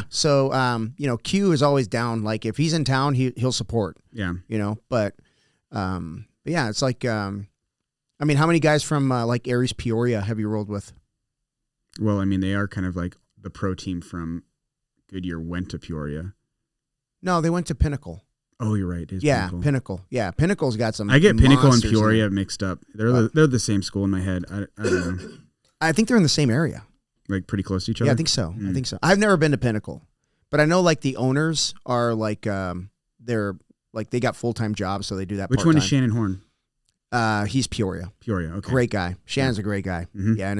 So Q is always down. Like if he's in town, he'll support. Yeah. But yeah, it's like. How many guys from Ares Peoria have you rolled with? Well, they are kind of like the pro team from Goodyear went to Peoria. No, they went to Pinnacle. Oh, you're right. Pinnacle. Yeah, Pinnacle's got some. I get Pinnacle and Peoria mixed up. They're the same school in my head. I don't know. I think they're in the same area. Like pretty close to each other? Yeah, I think so. I've never been to Pinnacle, but I know the owners are they're they got full-time jobs, so they do that Which part-time. one is Shannon Horn? He's Peoria. Peoria, okay. Great guy. Shannon's a great guy. Mm-hmm. Yeah, and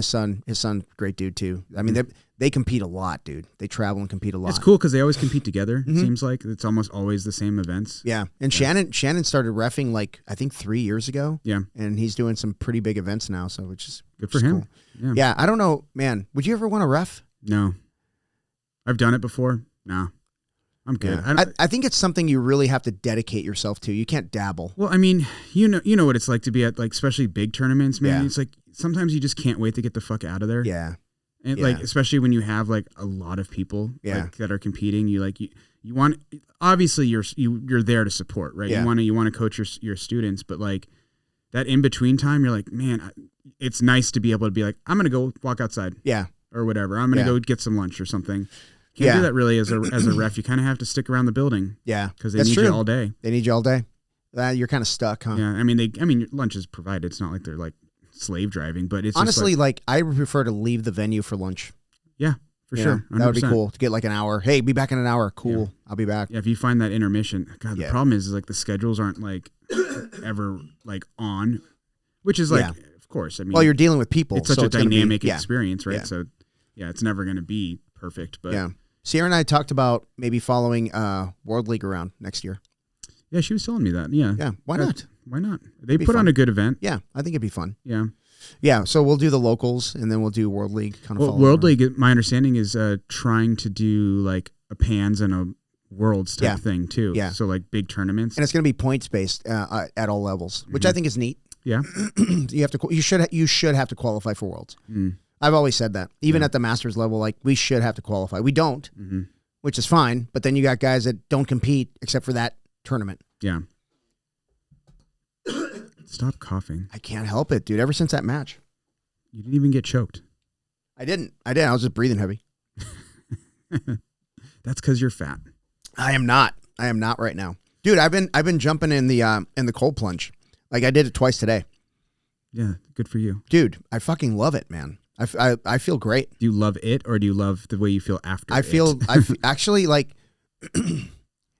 his son, great dude too. I mean, they compete a lot, dude. They travel and compete a lot. It's cool because they always compete together. It seems like it's almost always the same events. Yeah, and Shannon started reffing like I think 3 years ago. Yeah, and he's doing some pretty big events now, so which is good for him. Cool. Yeah, I don't know, man. Would you ever want to ref? No, I've done it before. No. I'm good. Yeah. I think it's something you really have to dedicate yourself to. You can't dabble. Well, I mean, you know what it's like to be at like especially big tournaments, man. Yeah. It's like sometimes you just can't wait to get the fuck out of there. Yeah. And like especially when you have like a lot of people like, that are competing, you want obviously you're there to support, right? Yeah. You want to coach your students, but like that in between time, you're like, man, it's nice to be able to be like, I'm gonna go walk outside, or whatever. I'm gonna go get some lunch or something. Can't do that really as a ref. You kind of have to stick around the building. Yeah, because they need you all day. They need you all day. You're kind of stuck, huh? Yeah, I mean, lunch is provided. It's not like they're like slave driving, but it's honestly just like I would prefer to leave the venue for lunch. Yeah, for sure. 100%. That would be cool to get like an hour. Hey, be back in an hour. Cool, yeah. I'll be back. Yeah, if you find that intermission, God, the problem is like the schedules aren't like ever like on, which is like, of course. I mean, well, you're dealing with people. It's such a dynamic experience, right? Yeah. So, yeah, it's never going to be perfect, but yeah. Sierra and I talked about maybe following World League around next year. Yeah, she was telling me that. Yeah. Yeah. Why not? Why not? They put on a good event. Yeah, I think it'd be fun. Yeah. Yeah, so we'll do the locals and then we'll do World League. World League, my understanding is trying to do like a Pans and a Worlds type thing too. Yeah. So like big tournaments. And it's going to be points based at all levels, which I think is neat. Yeah. You should have to qualify for Worlds. Mm. I've always said that. Even at the Masters level, like we should have to qualify. We don't, which is fine. But then you got guys that don't compete except for that tournament. Yeah. Stop coughing. I can't help it, dude. Ever since that match. You didn't even get choked. I didn't. I was just breathing heavy. That's because you're fat. I am not right now. Dude, I've been jumping in the cold plunge. Like I did it twice today. Yeah, good for you. Dude, I fucking love it, man. I feel great. Do you love it or do you love the way you feel after I actually like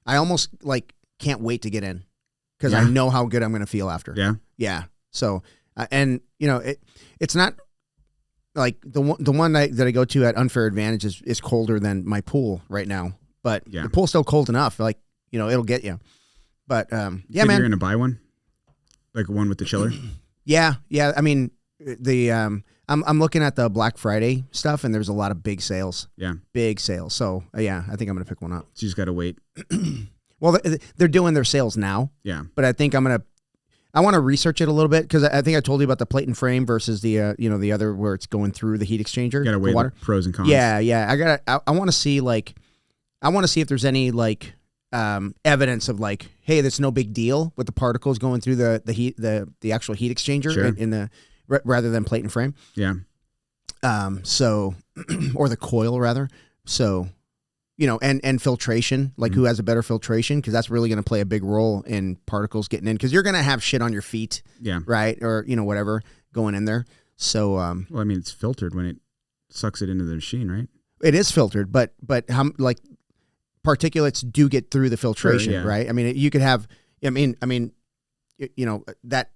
I almost like can't wait to get in because I know how good I'm going to feel after. Yeah. Yeah. So, and you know, it's not like the one that I go to at Unfair Advantage is colder than my pool right now, but the pool's still cold enough. Like, you know, it'll get you. But, man. You're going to buy one? Like one with the chiller? Yeah. I mean, I'm looking at the Black Friday stuff, and there's a lot of big sales. Yeah, big sales. So yeah, I think I'm gonna pick one up. So you just gotta wait. Well, they're doing their sales now. Yeah, but I think I want to research it a little bit because I think I told you about the plate and frame versus the the other where it's going through the heat exchanger. You gotta weigh the pros and cons. Yeah. I want to see if there's any like evidence of like, hey, that's no big deal with the particles going through the heat the actual heat exchanger in the rather than plate and frame. Yeah. So, or the coil rather. So, you know, and filtration, like who has a better filtration? Because that's really going to play a big role in particles getting in. Because you're going to have shit on your feet. Yeah. Right. Or, you know, whatever going in there. So, well, I mean, it's filtered when it sucks it into the machine, right? It is filtered, but how like particulates do get through the filtration, right? I mean, you could have, I mean, you know, that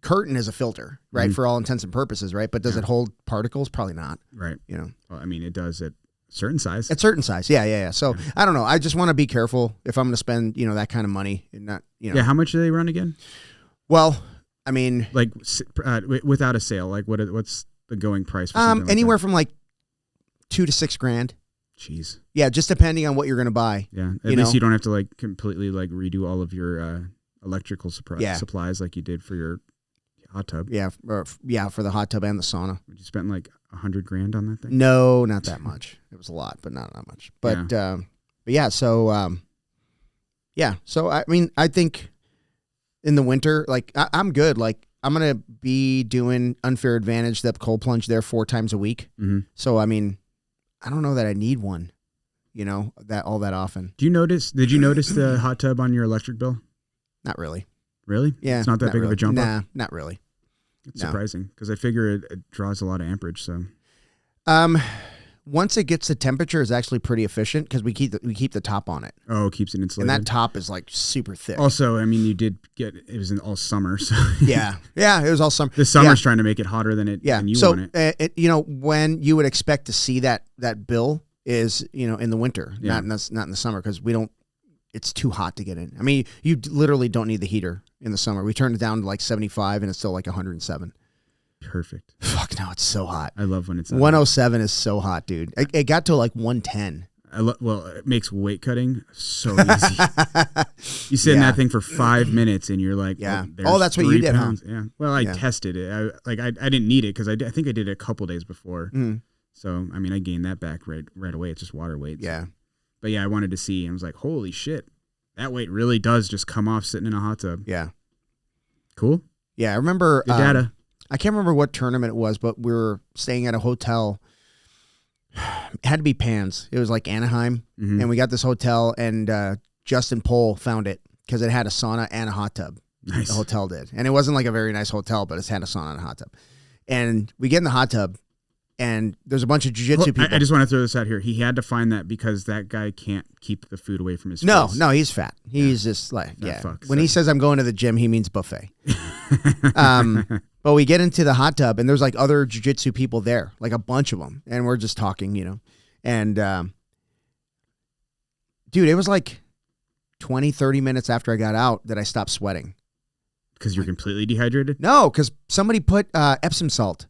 curtain is a filter, right? For all intents and purposes, right? But does it hold particles? Probably not. Right. You know, well, I mean, it does at certain size. At certain size. Yeah. So I don't know. I just want to be careful if I'm going to spend, you know, that kind of money and not, you know. Yeah. How much do they run again? Well, I mean, like without a sale, like what's the going price? For something anywhere like from like $2,000 to $6,000. Jeez. Yeah. Just depending on what you're going to buy. Yeah. At least you don't have to like completely like redo all of your electrical supplies like you did for your hot tub. Yeah, for the hot tub and the sauna. You spent like $100,000 on that thing? No, not that much. It was a lot, but not that much. But yeah, so so I mean, I think in the winter, like I'm good. Like I'm gonna be doing Unfair Advantage, that cold plunge there 4 times a week. Mm-hmm. So I mean, I don't know that I need one, you know, that all that often. Did you notice the hot tub on your electric bill? Not really. Really? Yeah. It's not that big of a jump up? Nah, not really. It's surprising because I figure it draws a lot of amperage. So, once it gets the temperature, it's actually pretty efficient because we keep the top on it. Oh, it keeps it insulated. And that top is like super thick. Also, I mean, it was in all summer, so yeah, it was all summer. The summer's trying to make it hotter than it. Yeah, than you so want it. When you would expect to see that bill is in the winter, not in the summer because we don't. It's too hot to get in. I mean, you literally don't need the heater in the summer. We turned it down to like 75, and it's still like 107. Perfect. Fuck no, it's so hot. I love when it's 107 is so hot, dude. It got to like 110. Well, it makes weight cutting so easy. You sit in that thing for 5 minutes, and you're like, that's what you did, pounds. huh? Yeah. Well, I tested it. I didn't need it because I think I did it a couple days before. Mm. So I mean, I gained that back right away. It's just water weight. Yeah. But yeah, I wanted to see, and I was like, holy shit, that weight really does just come off sitting in a hot tub. Yeah. Cool. Yeah, I remember. Good data. I can't remember what tournament it was, but we were staying at a hotel. It had to be Pans. It was like Anaheim, and we got this hotel, and Justin Pohl found it because it had a sauna and a hot tub. Nice. The hotel did, and it wasn't like a very nice hotel, but it had a sauna and a hot tub. And we get in the hot tub, and there's a bunch of jiu-jitsu people. I just want to throw this out here. He had to find that because that guy can't keep the food away from his face. No, he's fat. He's just like, When he says I'm going to the gym, he means buffet. But we get into the hot tub, and there's like other jiu-jitsu people there, like a bunch of them. And we're just talking, And, dude, it was like 20, 30 minutes after I got out that I stopped sweating. Because you're completely dehydrated? No, because somebody put Epsom salt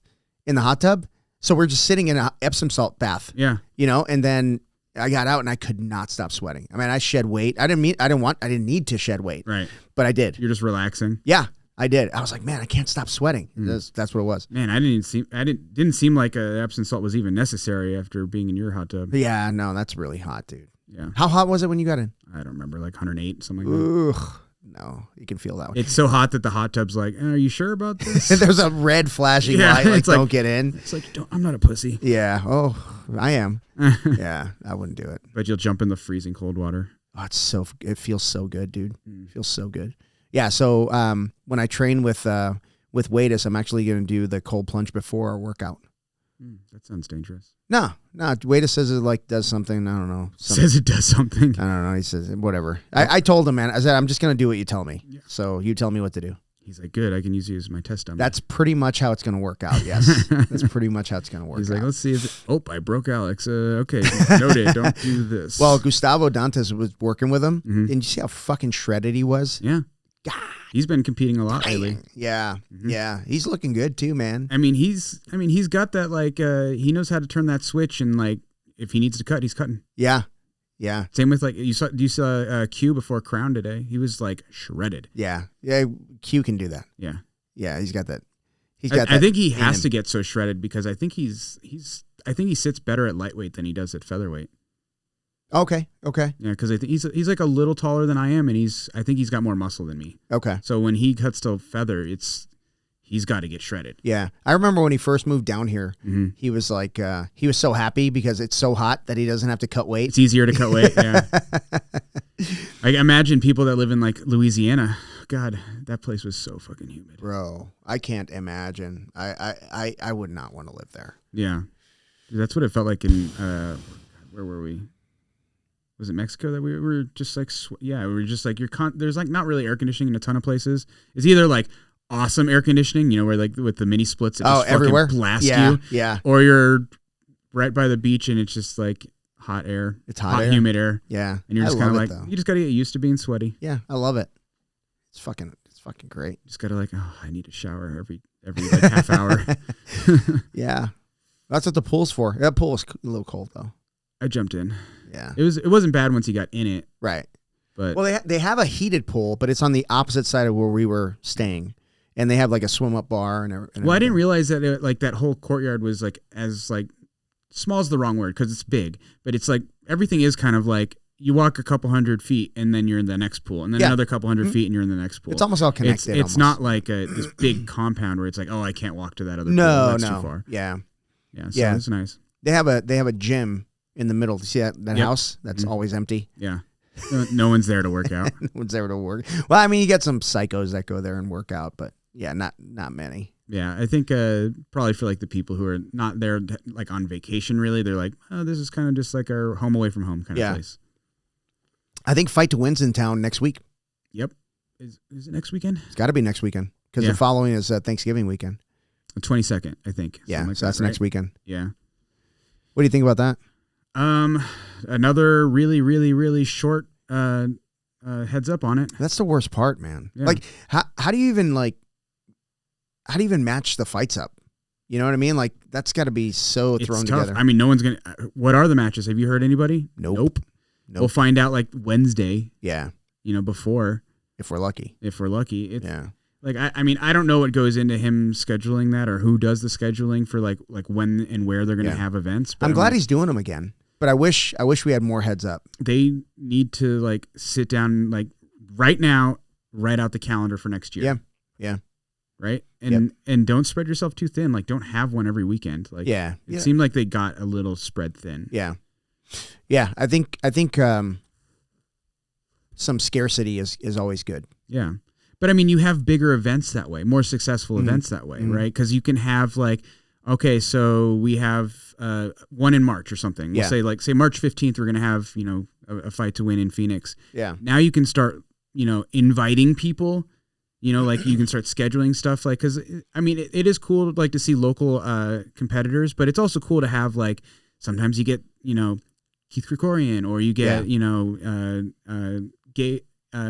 in the hot tub. So we're just sitting in an Epsom salt bath. Yeah. And then I got out and I could not stop sweating. I mean, I shed weight. I didn't need to shed weight. Right. But I did. You're just relaxing. Yeah, I did. I was like, man, I can't stop sweating. That's what it was. Man, didn't seem like Epsom salt was even necessary after being in your hot tub. Yeah, no, that's really hot, dude. Yeah. How hot was it when you got in? I don't remember, like 108, something like that. Ugh. No, you can feel that one. It's so hot that the hot tub's like, are you sure about this? There's a red flashing light, like, don't get in. It's like, I'm not a pussy. Yeah. Oh, I am. Yeah, I wouldn't do it. But you'll jump in the freezing cold water. Oh, it feels so good, dude. It feels so good. Yeah, so when I train with Woes, I'm actually going to do the cold plunge before our workout. That sounds dangerous. No. Woes says it does something. I don't know. Says it does something. I don't know. He says whatever. I told him, man. I said I'm just going to do what you tell me. Yeah. So you tell me what to do. He's like, good. I can use you as my test dummy. That's pretty much how it's going to work out. Yes, that's pretty much how it's going to work. He's out. like, let's see if. I broke Alex. Okay, noted. Don't do this. Well, Gustavo Dantes was working with him. Didn't you see how fucking shredded he was? Yeah. God. He's been competing a lot lately. Yeah. Yeah. He's looking good too, man. I mean, he's got that he knows how to turn that switch and if he needs to cut, he's cutting. Yeah. Yeah. Same with you saw Q before Crown today. He was shredded. Yeah. Yeah. Q can do that. Yeah. Yeah. He's got that. I think he has to get so shredded because I think he sits better at lightweight than he does at featherweight. Okay. Yeah, because I think he's like a little taller than I am, and I think he's got more muscle than me. Okay. So when he cuts to feather, he's got to get shredded. Yeah, I remember when he first moved down here, he was like, he was so happy because it's so hot that he doesn't have to cut weight. It's easier to cut weight. Yeah. I imagine people that live in Louisiana. God, that place was so fucking humid. Bro, I can't imagine. I would not want to live there. Yeah, that's what it felt like in where were we? Was it Mexico that we were just we were just there's not really air conditioning in a ton of places. It's either awesome air conditioning, where with the mini splits, it just everywhere blast you. Yeah. Or you're right by the beach and it's just hot air. It's hot air. Humid air. Yeah. And you're just kind of you just got to get used to being sweaty. Yeah. I love it. It's fucking great. Just got to I need a shower every half hour. Yeah. That's what the pool's for. That pool is a little cold though. I jumped in. Yeah. It wasn't bad once you got in it. Right. But they have a heated pool, but it's on the opposite side of where we were staying. And they have a swim up bar and everything. Well, I didn't realize that that whole courtyard was as small is the wrong word because it's big, but it's everything is kind of you walk a couple 100 feet and then you're in the next pool, and then another couple 100 feet and you're in the next pool. It's almost all connected. It's not this big compound where it's I can't walk to that other pool. That's too far. Yeah. Yeah. So it's nice. They have a gym in the middle. You see that house that's always empty? Yeah. No one's there to work out. No one's there to work. Well, I mean, you get some psychos that go there and work out, but yeah, not many. Yeah, I think probably for like the people who are not there like on vacation, really, they're like, oh, this is kind of just like our home away from home kind of place. I think Fight to Win's in town next week. Yep. Is it next weekend? It's got to be next weekend because the following is Thanksgiving weekend. The 22nd, I think. Yeah, so that's next weekend. Yeah. What do you think about that? Another really, really, really short heads up on it. That's the worst part, man. Yeah. Like, how do you even match the fights up? You know what I mean? Like, that's got to be so thrown together. I mean, no one's gonna. What are the matches? Have you heard anybody? Nope. We'll find out like Wednesday. Yeah. Before. If we're lucky. Yeah. Like, I mean, I don't know what goes into him scheduling that or who does the scheduling for like when and where they're going to have events. But I'm glad he's doing them again, but I wish we had more heads up. They need to like sit down, like right now, write out the calendar for next year. Yeah. Yeah. Right. And don't spread yourself too thin. Like, don't have one every weekend. Like, it seemed like they got a little spread thin. Yeah. Yeah. I think some scarcity is always good. Yeah. But I mean, you have bigger events that way, more successful events that way, right? Because you can have like, okay, so we have one in March or something. We'll say March 15th, we're going to have, a Fight to Win in Phoenix. Yeah. Now you can start, inviting people, like you can start scheduling stuff. Like, because I mean, it is cool like to see local competitors, but it's also cool to have like, sometimes you get, Keith Krikorian or you get,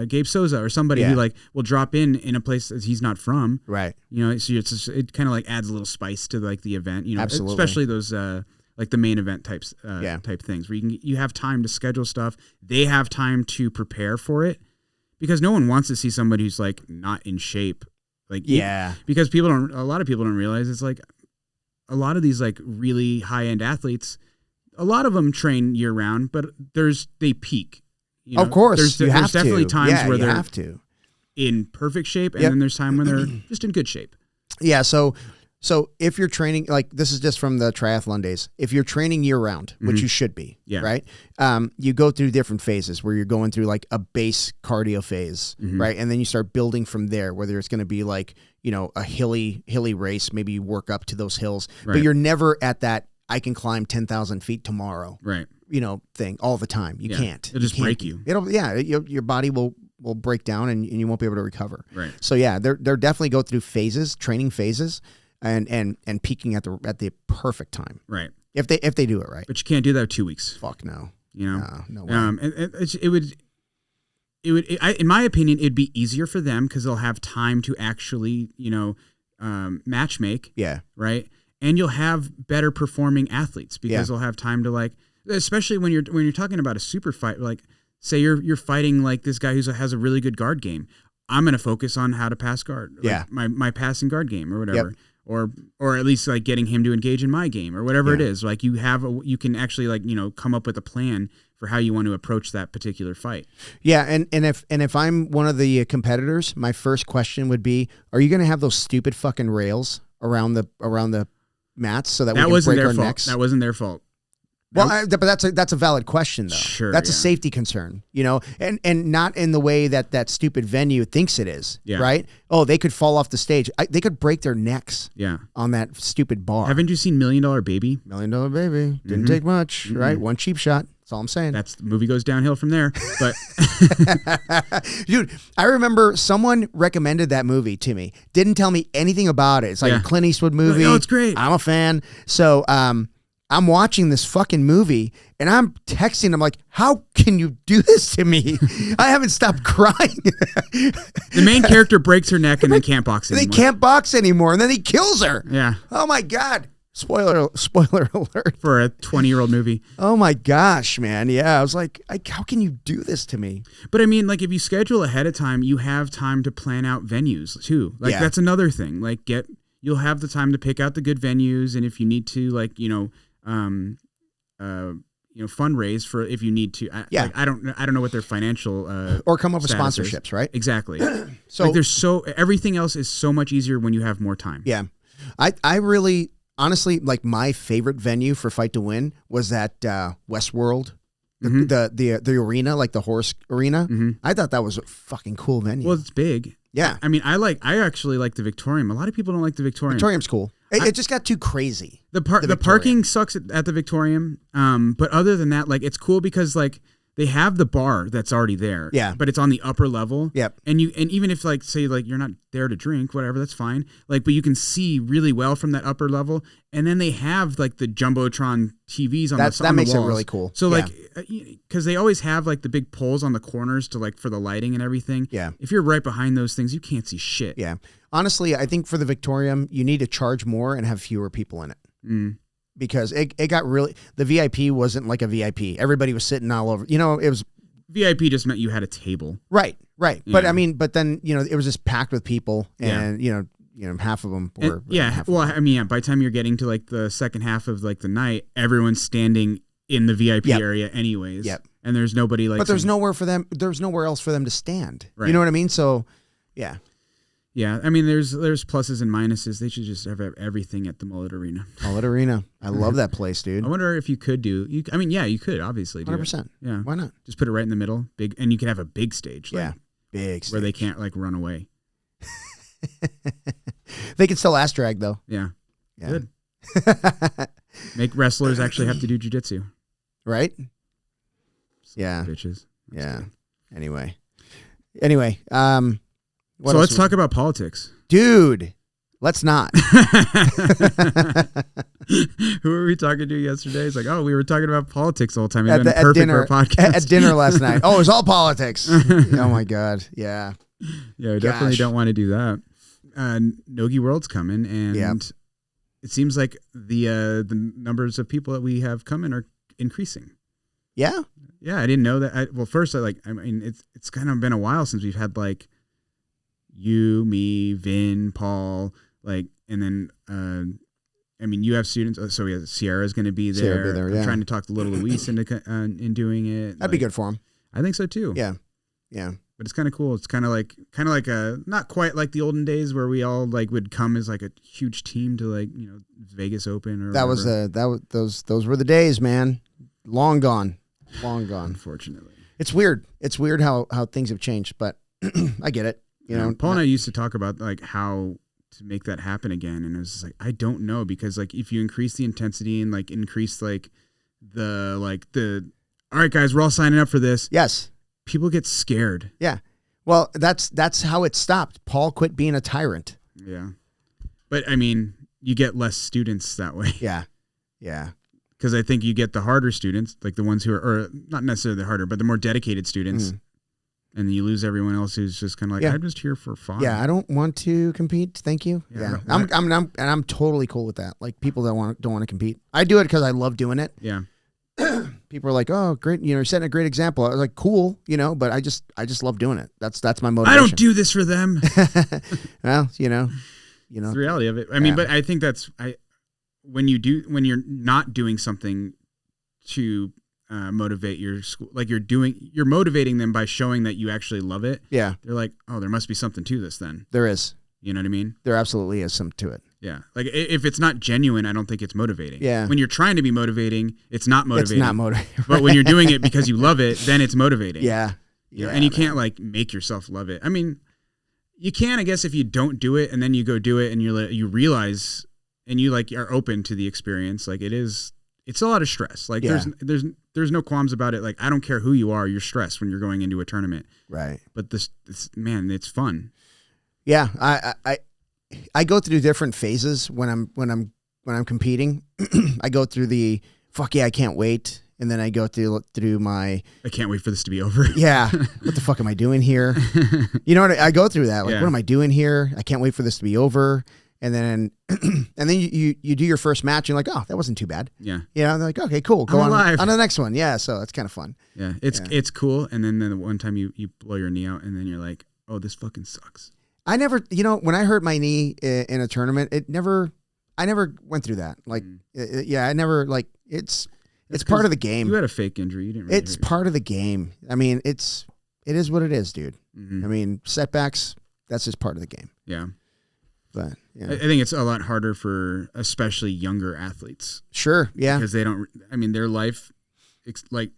Gabe Souza or somebody who like will drop in a place that he's not from. Right. So it kind of like adds a little spice to like the event, Absolutely. Especially those like the main event type things where you have time to schedule stuff. They have time to prepare for it because no one wants to see somebody who's like not in shape. Like, because a lot of people don't realize it's like a lot of these like really high end athletes, a lot of them train year round, but they peak. Of course, there's definitely times where they're have to in perfect shape, and then there's time when they're just in good shape. Yeah. So if you're training, like this is just from the triathlon days, if you're training year round, which you should be, right? You go through different phases where you're going through like a base cardio phase, right? And then you start building from there, whether it's going to be like, a hilly race, maybe you work up to those hills, but you're never at that, I can climb 10,000 feet tomorrow. Right. Thing all the time. You can't. It'll just break you. Your body will break down and you won't be able to recover. Right. So they're definitely go through phases, training phases, and peaking at the perfect time. Right. If they do it right. But you can't do that with 2 weeks. Fuck no. No way. It would in my opinion, it'd be easier for them because they'll have time to actually match make. Yeah. Right. And you'll have better performing athletes because they'll have time to like. Especially when you're talking about a super fight, like say you're fighting like this guy who has a really good guard game. I'm going to focus on how to pass guard, like my passing guard game or whatever, or at least like getting him to engage in my game or whatever it is. Like you can actually like come up with a plan for how you want to approach that particular fight. Yeah, and if I'm one of the competitors, my first question would be, are you going to have those stupid fucking rails around the mats so that we can break our necks? That wasn't their fault. Well, but that's a valid question though. Sure, that's a safety concern, and not in the way that stupid venue thinks it is. Yeah. Right? Oh, they could fall off the stage. They could break their necks. Yeah. On that stupid bar. Haven't you seen $1 Million Baby? $1 Million Baby didn't take much, right? One cheap shot. That's all I'm saying. The movie goes downhill from there. But dude, I remember someone recommended that movie to me. Didn't tell me anything about it. It's like a Clint Eastwood movie. Oh, it's great. I'm a fan. So, I'm watching this fucking movie and I'm texting. I'm like, how can you do this to me? I haven't stopped crying. The main character breaks her neck and then can't box anymore. They can't box anymore. And then he kills her. Yeah. Oh my God. Spoiler alert. For a 20-year-old movie. Oh my gosh, man. Yeah. I was like, how can you do this to me? But I mean, like if you schedule ahead of time, you have time to plan out venues too. Like that's another thing. Like you'll have the time to pick out the good venues. And if you need to fundraise for if you need to. I don't know what their financial or come up with sponsorships, is. Right? Exactly. So like everything else is so much easier when you have more time. Yeah, I really honestly like my favorite venue for Fight to Win was that Westworld. The arena, like the horse arena. I thought that was a fucking cool venue. Well, it's big. Yeah. I mean, I actually like the Victorium. A lot of people don't like the Victorium. Victorium's cool. It just got too crazy. The parking sucks at the Victorium. But other than that, like, it's cool because like they have the bar that's already there. Yeah. But it's on the upper level. Yep. And even if like, say like you're not there to drink, whatever, that's fine. Like, but you can see really well from that upper level. And then they have like the Jumbotron TVs on the walls. That makes it really cool. So like, because they always have like the big poles on the corners to like for the lighting and everything. Yeah. If you're right behind those things, you can't see shit. Yeah. Honestly, I think for the Victorium, you need to charge more and have fewer people in it. Because it got really, the VIP wasn't like a VIP. Everybody was sitting all over, it was. VIP just meant you had a table. Right. Yeah. But I mean, then, it was just packed with people and, half of them were. By the time you're getting to like the second half of like the night, everyone's standing in the VIP area anyways. Yep. And there's nobody like. But there's nowhere else for them to stand. Right. You know what I mean? So, yeah. Yeah, I mean, there's pluses and minuses. They should just have everything at the Mullet Arena. Mullet Arena. I love that place, dude. I wonder if you could you could obviously do 100%. Yeah. Why not? Just put it right in the middle, big, and you could have a big stage. Like, big stage. Where they can't like run away. They can still ass drag though. Yeah. Good. Make wrestlers actually have to do jiu-jitsu. Right? Yeah. Bitches. Yeah. Anyway. So let's talk about politics. Dude, let's not. Who were we talking to yesterday? It's like, oh, we were talking about politics the whole time. It's been perfect dinner, for a podcast. At dinner last night. Oh, it was all politics. Oh, my God. Yeah. Yeah, we definitely don't want to do that. Nogi World's coming, and it seems like the numbers of people that we have coming are increasing. Yeah? Yeah, I didn't know that. First, it's kind of been a while since we've had, like, you, me, Vin, Paul, like, and then, you have students. So we have Sierra's going to be there. I'm trying to talk to little Luis into doing it. That'd be good for him. I think so too. Yeah. Yeah. But it's kind of cool. It's kind of like not quite like the olden days where we all like would come as like a huge team to like, Vegas Open or those were the days, man. Long gone. Unfortunately. It's weird. It's weird how things have changed, but I get it. Paul and I used to talk about like how to make that happen again, and it was just like, I don't know, because like if you increase the intensity and like increase like the all right guys, we're all signing up for this. Yes. People get scared. Yeah. Well, that's how it stopped. Paul quit being a tyrant. Yeah. But I mean, you get less students that way. Yeah. Yeah. Because I think you get the harder students, like the ones who are, or not necessarily the harder, but the more dedicated students. And then you lose everyone else who's just kind of like, I'm just here for fun. Yeah, I don't want to compete. Thank you. Yeah. I'm totally cool with that. Like, people that don't want to compete. I do it because I love doing it. Yeah. People are like, oh, great, you're setting a great example. I was like, cool, but I just love doing it. That's my motivation. I don't do this for them. Well, it's the reality of it. I mean, but I think when you're not doing something to motivate your school, like you're motivating them by showing that you actually love it. Yeah. They're like, oh, there must be something to this then. There is. You know what I mean? There absolutely is some to it. Yeah. Like if it's not genuine, I don't think it's motivating. Yeah. When you're trying to be motivating, it's not motivating. It's not motivating. Right. But when you're doing it because you love it, then it's motivating. Yeah. And you can't like make yourself love it. I mean, you can, I guess, if you don't do it and then you go do it and you realize and you like are open to the experience. Like it's a lot of stress. Like there's no qualms about it. Like, I don't care who you are, you're stressed when you're going into a tournament. Right. But it's fun. Yeah. I go through different phases when I'm competing. I go through the fuck yeah, I can't wait. And then I go through my I can't wait for this to be over. Yeah. What the fuck am I doing here? You know what? I go through that. Like, what am I doing here? I can't wait for this to be over. And then you do your first match and you're like, oh, that wasn't too bad. Yeah. Yeah. They're like, okay, cool. Go on to the next one. Yeah. So it's kind of fun. Yeah. It's cool. And then the one time you blow your knee out and then you're like, oh, this fucking sucks. I never, when I hurt my knee in a tournament, I never went through that. Like, I never like, it's part of the game. You had a fake injury. You didn't really It's part of the game. I mean, it is what it is, dude. Mm-hmm. I mean, setbacks, that's just part of the game. Yeah. But yeah. I think it's a lot harder for especially younger athletes. Sure. Yeah. Because their life, like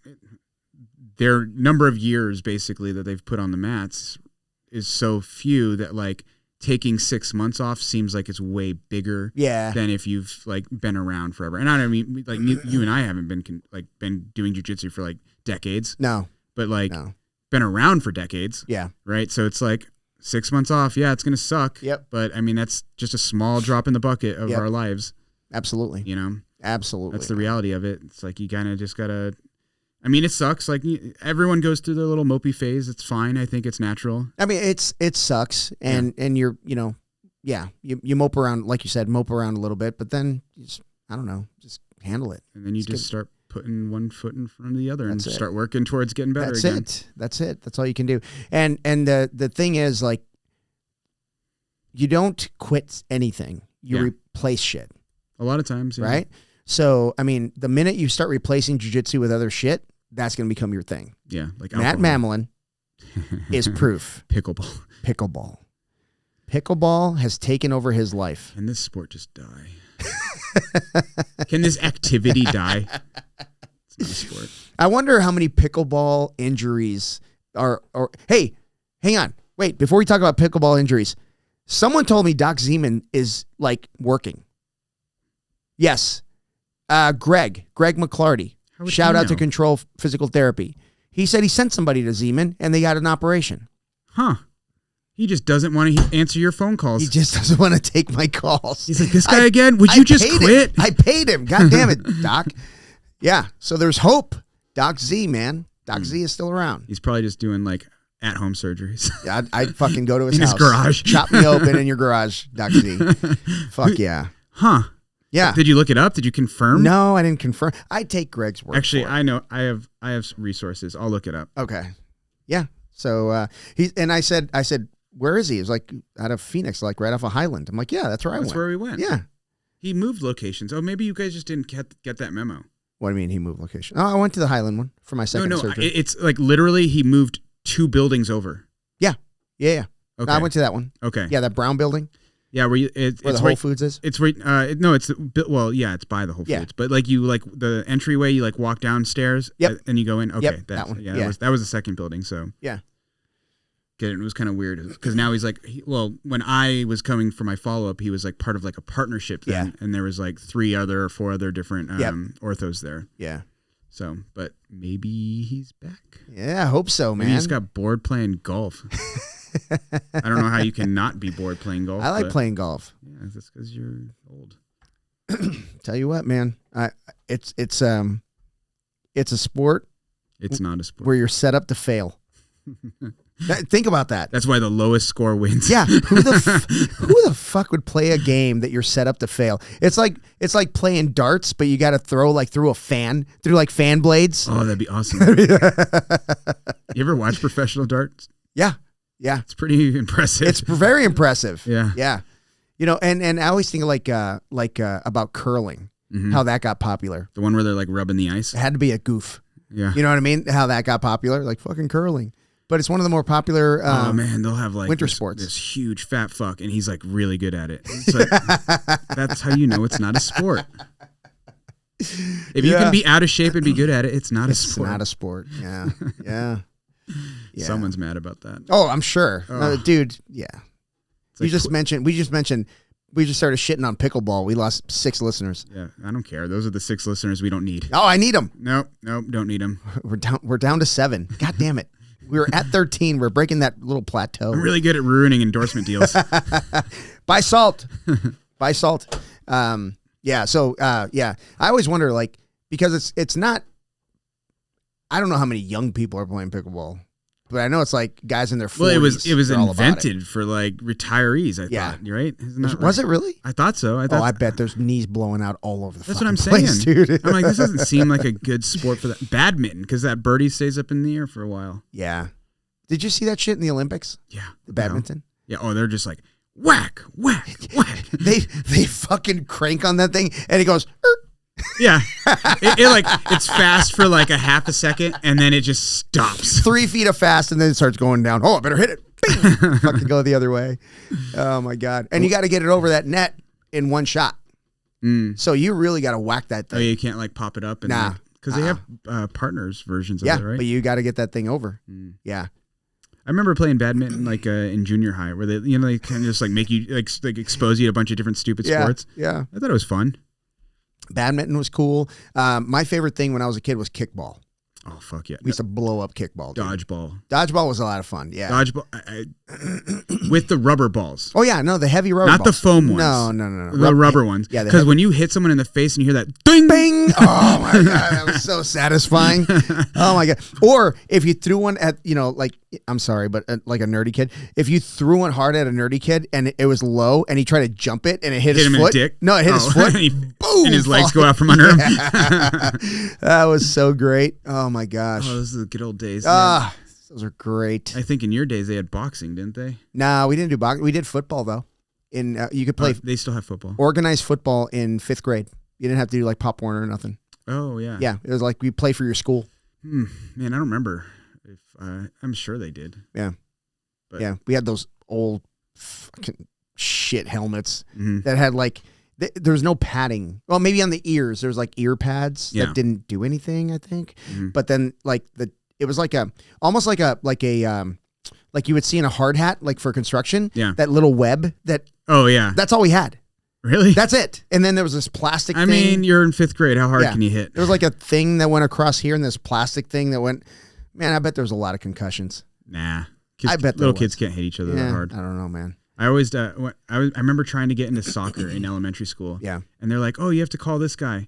their number of years basically that they've put on the mats is so few that like taking 6 months off seems like it's way bigger than if you've like been around forever. And I don't mean like you and I haven't been doing jiu-jitsu for like decades. No. But like been around for decades. Yeah. Right. So it's like 6 months off. Yeah, it's going to suck. Yep. But I mean, that's just a small drop in the bucket of our lives. Absolutely. You know? Absolutely. That's the reality of it. It's like you kind of just got to, I mean, it sucks. Like everyone goes through their little mopey phase. It's fine. I think it's natural. I mean, it sucks. And you're, you know, you mope around, like you said, mope around a little bit, but then you just, I don't know, just handle it. And then you just start putting one foot in front of the other and start working towards getting better again. That's it. That's all you can do. And the thing is, like, you don't quit anything. You replace shit. A lot of times. Yeah. Right? So, I mean, the minute you start replacing jiu-jitsu with other shit, that's going to become your thing. Yeah. Like Matt Mamelin is proof. Pickleball. Pickleball has taken over his life. Can this sport just die? Can this activity die? It's not a sport. I wonder how many pickleball injuries are. Hey, hang on. Wait, before we talk about pickleball injuries, someone told me Doc Zeman is like working. Yes. Greg McClarty. Shout out to Control Physical Therapy. He said he sent somebody to Zeman and they got an operation. Huh. He just doesn't want to answer your phone calls. He just doesn't want to take my calls. He's like, this guy again? Would you just quit? I paid him. God damn it, Doc. Yeah. So there's hope. Doc Z, man. Doc Z is still around. He's probably just doing like at-home surgeries. Yeah, I'd fucking go to his house. In his garage. Chop me open in your garage, Doc Z. Fuck yeah. Huh. Yeah. Did you look it up? Did you confirm? No, I didn't confirm. I take Greg's word. Actually, I know. I have resources. I'll look it up. Okay. Yeah. So I said, where is he? He was like out of Phoenix, like right off of Highland. I'm like, yeah, that's where I went. That's where we went. Yeah. He moved locations. Oh, maybe you guys just didn't get that memo. What do you mean he moved location? Oh, I went to the Highland one for my second surgery. It's like literally he moved 2 buildings over. Yeah. Okay. No, I went to that one. Okay. Yeah, that brown building. Yeah, where the Whole Foods is. It's right. No, it's it's by the Whole Foods. Yeah. But like you like the entryway, you like walk downstairs. Yep. And you go in. Okay. Yep, that one. Yeah. That was the second building. So yeah. It was kind of weird because now he's like, when I was coming for my follow up, he was like part of like a partnership then, and there was like 3 or 4 other different orthos there. Yeah. So, but maybe he's back. Yeah, I hope so, man. Maybe he just got bored playing golf. I don't know how you can not be bored playing golf. I like playing golf. Yeah, that's because you're old. Tell you what, man, it's a sport. It's not a sport where you're set up to fail. Think about that. That's why the lowest score wins. Yeah, who the fuck would play a game that you're set up to fail? It's like playing darts, but you got to throw like through fan blades. Oh, that'd be awesome. You ever watch professional darts? Yeah. It's pretty impressive. It's very impressive. Yeah. You know, and I always think about curling, how that got popular. The one where they're like rubbing the ice. It had to be a goof. Yeah. You know what I mean? How that got popular, like fucking curling. But it's one of the more popular oh man, they'll have like winter sports. This huge fat fuck, and he's like really good at it. It's like, that's how you know it's not a sport. If you can be out of shape and be good at it, it's not a sport. It's not a sport. Yeah. Someone's mad about that. Oh, I'm sure. Dude, yeah. We just started shitting on pickleball. We lost 6 listeners. Yeah, I don't care. Those are the 6 listeners we don't need. Oh, I need them. Nope, don't need them. We're down to 7. God damn it. We were at 13. We're breaking that little plateau. I'm really good at ruining endorsement deals. Buy salt. Buy salt. Yeah. So, I always wonder, like, because it's not, I don't know how many young people are playing pickleball, but I know it's like guys in their 40s. Well, it was invented for like retirees, I thought, right? Isn't that was it really? I thought so. I bet there's knees blowing out all over the That's what I'm place, saying. Dude. I'm like, this doesn't seem like a good sport for that. Badminton, because that birdie stays up in the air for a while. Yeah. Did you see that shit in the Olympics? Yeah. The badminton? Yeah. Oh, they're just like, whack, whack, whack. they fucking crank on that thing, and it goes, Yeah. It's fast for like a half a second, and then it just stops. 3 feet of fast, and then it starts going down. Oh, I better hit it. Bing! Fucking go the other way. Oh, my God. And you got to get it over that net in one shot. So you really got to whack that thing. Oh, you can't like pop it up? And because they have partners versions of it, right? But you got to get that thing over. Yeah. I remember playing badminton like in junior high, where they they kind of just like make you like expose you to a bunch of different stupid sports. Yeah, I thought it was fun. Badminton was cool. My favorite thing when I was a kid was kickball. Oh, fuck yeah. We used to blow up kickball. Dude. Dodgeball. Dodgeball was a lot of fun, yeah. Dodgeball, with the rubber balls. Oh, yeah, no, the heavy rubber balls. Not the foam ones. No. The rubber ones. Yeah. Because when you hit someone in the face and you hear that ding! Bing! Oh, my God, that was so satisfying. Oh, my God. Or if you threw one at, like, I'm sorry, but like a nerdy kid, if you threw one hard at a nerdy kid and it was low and he tried to jump it and it hit his him foot. In the dick? No, it hit his foot. Boom! And his legs go out from under him. That was so great. Oh, my gosh. Oh, those are the good old days. Those are great. I think in your days they had boxing, didn't they? No, we didn't do boxing. We did football, though. You could play. They still have football. Organized football in 5th grade. You didn't have to do like Pop Warner or nothing. Oh, yeah. Yeah, it was like we play for your school. Man, I don't remember. I'm sure they did. Yeah. But yeah, we had those old fucking shit helmets that had like, there was no padding. Well, maybe on the ears. There was like ear pads that didn't do anything, I think. But then like it was like almost like like you would see in a hard hat, like for construction. Yeah. That little web that. Oh, yeah. That's all we had. Really? That's it. And then there was this plastic thing. I mean, you're in 5th grade. How hard can you hit? There was like a thing that went across here and this plastic thing that went, man, I bet there was a lot of concussions. Nah. I bet little kids can't hit each other that hard. I don't know, man. I always, I remember trying to get into soccer in elementary school. Yeah. And they're like, oh, you have to call this guy.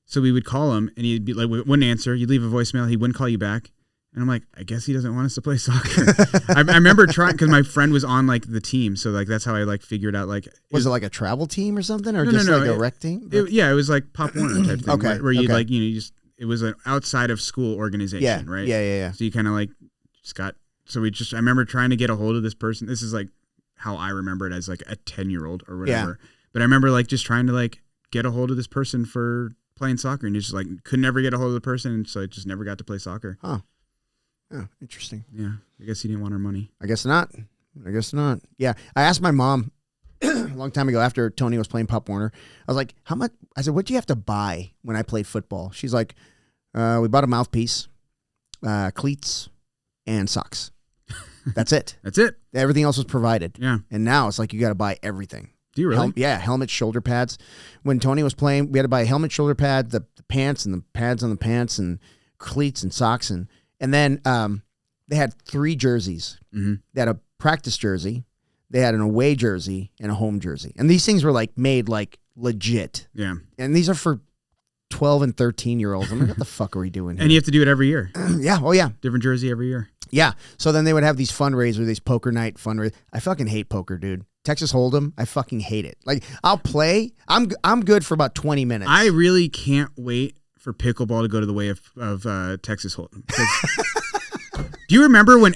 So we would call him and he'd be like, wouldn't answer. You'd leave a voicemail. He wouldn't call you back. And I'm like, I guess he doesn't want us to play soccer. I remember trying because my friend was on like the team, so like that's how I like figured out like. Was it like a travel team or something, or just like a rec team? It was like Pop Warner type thing. Okay, where you like you just it was an outside of school organization, right? Yeah. So you kind of like just got. So I remember trying to get a hold of this person. This is like how I remember it as like a 10-year-old or whatever. Yeah. But I remember like just trying to like get a hold of this person for playing soccer, and just like could never get a hold of the person, and so I just never got to play soccer. Huh. Oh, interesting. Yeah, I guess he didn't want our money. I guess not. Yeah, I asked my mom a long time ago after Tony was playing Pop Warner. I was like, how much? I said, what do you have to buy when I played football? She's like, we bought a mouthpiece, cleats, and socks. That's it. That's it. Everything else was provided. Yeah. And now it's like you got to buy everything. Do you really? Helmet, shoulder pads. When Tony was playing, we had to buy a helmet, shoulder pad, the pants, and the pads on the pants, and cleats and socks, and then they had 3 jerseys. They had a practice jersey, they had an away jersey, and a home jersey. And these things were like made like legit. Yeah. And these are for 12 and 13-year-olds. I'm like, what the fuck are we doing here? And you have to do it every year. Yeah. Oh, yeah. Different jersey every year. Yeah. So then they would have these fundraisers, these poker night fundraisers. I fucking hate poker, dude. Texas Hold'em, I fucking hate it. Like, I'll play. I'm good for about 20 minutes. I really can't wait for pickleball to go to the way of Texas Hold'em. Do you remember when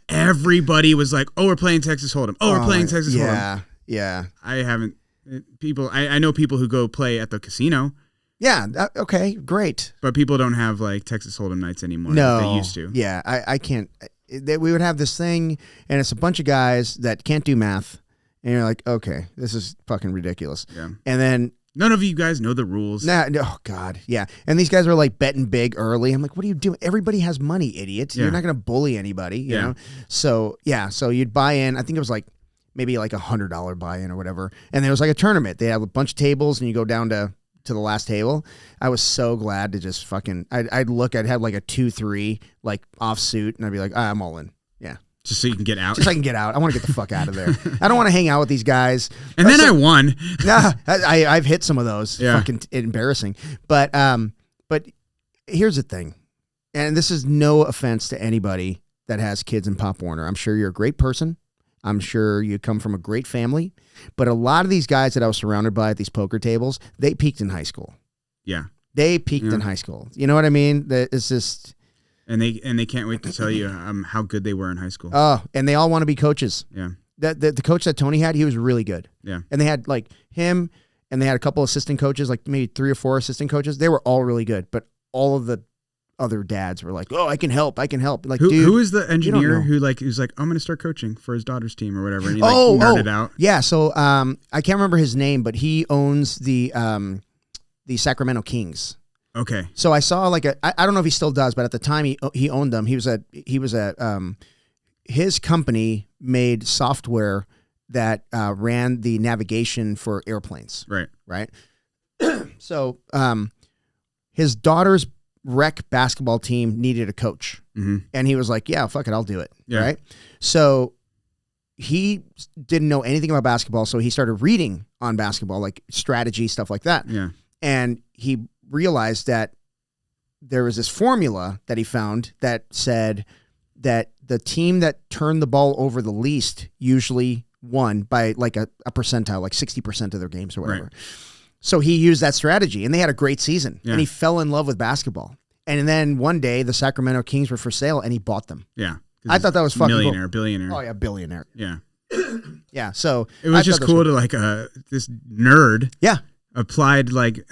everybody was like, "Oh, we're playing Texas Hold'em. Oh, we're playing Texas Hold'em." Yeah. I haven't. I know people who go play at the casino. Yeah. Okay. Great. But people don't have like Texas Hold'em nights anymore. No, like they used to. Yeah. I can't. We would have this thing, and it's a bunch of guys that can't do math, and you're like, okay, this is fucking ridiculous. Yeah. And then. None of you guys know the rules. No, oh, God. Yeah. And these guys are like betting big early. I'm like, what are you doing? Everybody has money, idiot. Yeah. You're not going to bully anybody, you know? So, yeah. So you'd buy in. I think it was like maybe like $100 buy-in or whatever. And there was like a tournament. They had a bunch of tables, and you go down to the last table. I was so glad to just fucking, I'd have like a 2-3 like off suit, and I'd be like, I'm all in. Yeah. Just so you can get out. Just so I can get out. I want to get the fuck out of there. I don't want to hang out with these guys. And then I won. Nah, I've hit some of those. Yeah. Fucking embarrassing. But here's the thing, and this is no offense to anybody that has kids in Pop Warner. I'm sure you're a great person. I'm sure you come from a great family. But a lot of these guys that I was surrounded by at these poker tables, they peaked in high school. Yeah. They peaked in high school. You know what I mean? It's just... And they can't wait to tell you how good they were in high school. Oh, and they all want to be coaches. Yeah. The coach that Tony had, he was really good. Yeah. And they had like him, and they had a couple assistant coaches, like maybe 3 or 4 assistant coaches. They were all really good, but all of the other dads were like, "Oh, I can help. Like, who is the engineer who's like, I'm going to start coaching for his daughter's team or whatever?" And he nerded out. Yeah. So I can't remember his name, but he owns the Sacramento Kings. Okay. So I saw like I don't know if he still does, but at the time he owned them. He was at his company made software that ran the navigation for airplanes. Right. So his daughter's rec basketball team needed a coach, and he was like, "Yeah, fuck it, I'll do it." Yeah. Right. So he didn't know anything about basketball, so he started reading on basketball, like strategy, stuff like that. Yeah. And he realized that there was this formula that he found that said that the team that turned the ball over the least usually won by like a percentile, like 60% of their games or whatever. Right. So he used that strategy, and they had a great season. Yeah. And he fell in love with basketball. And then one day, the Sacramento Kings were for sale, and he bought them. Yeah. I thought that was fucking millionaire, cool. billionaire. Oh, yeah, billionaire. Yeah. Yeah, so it was just cool to like this nerd applied like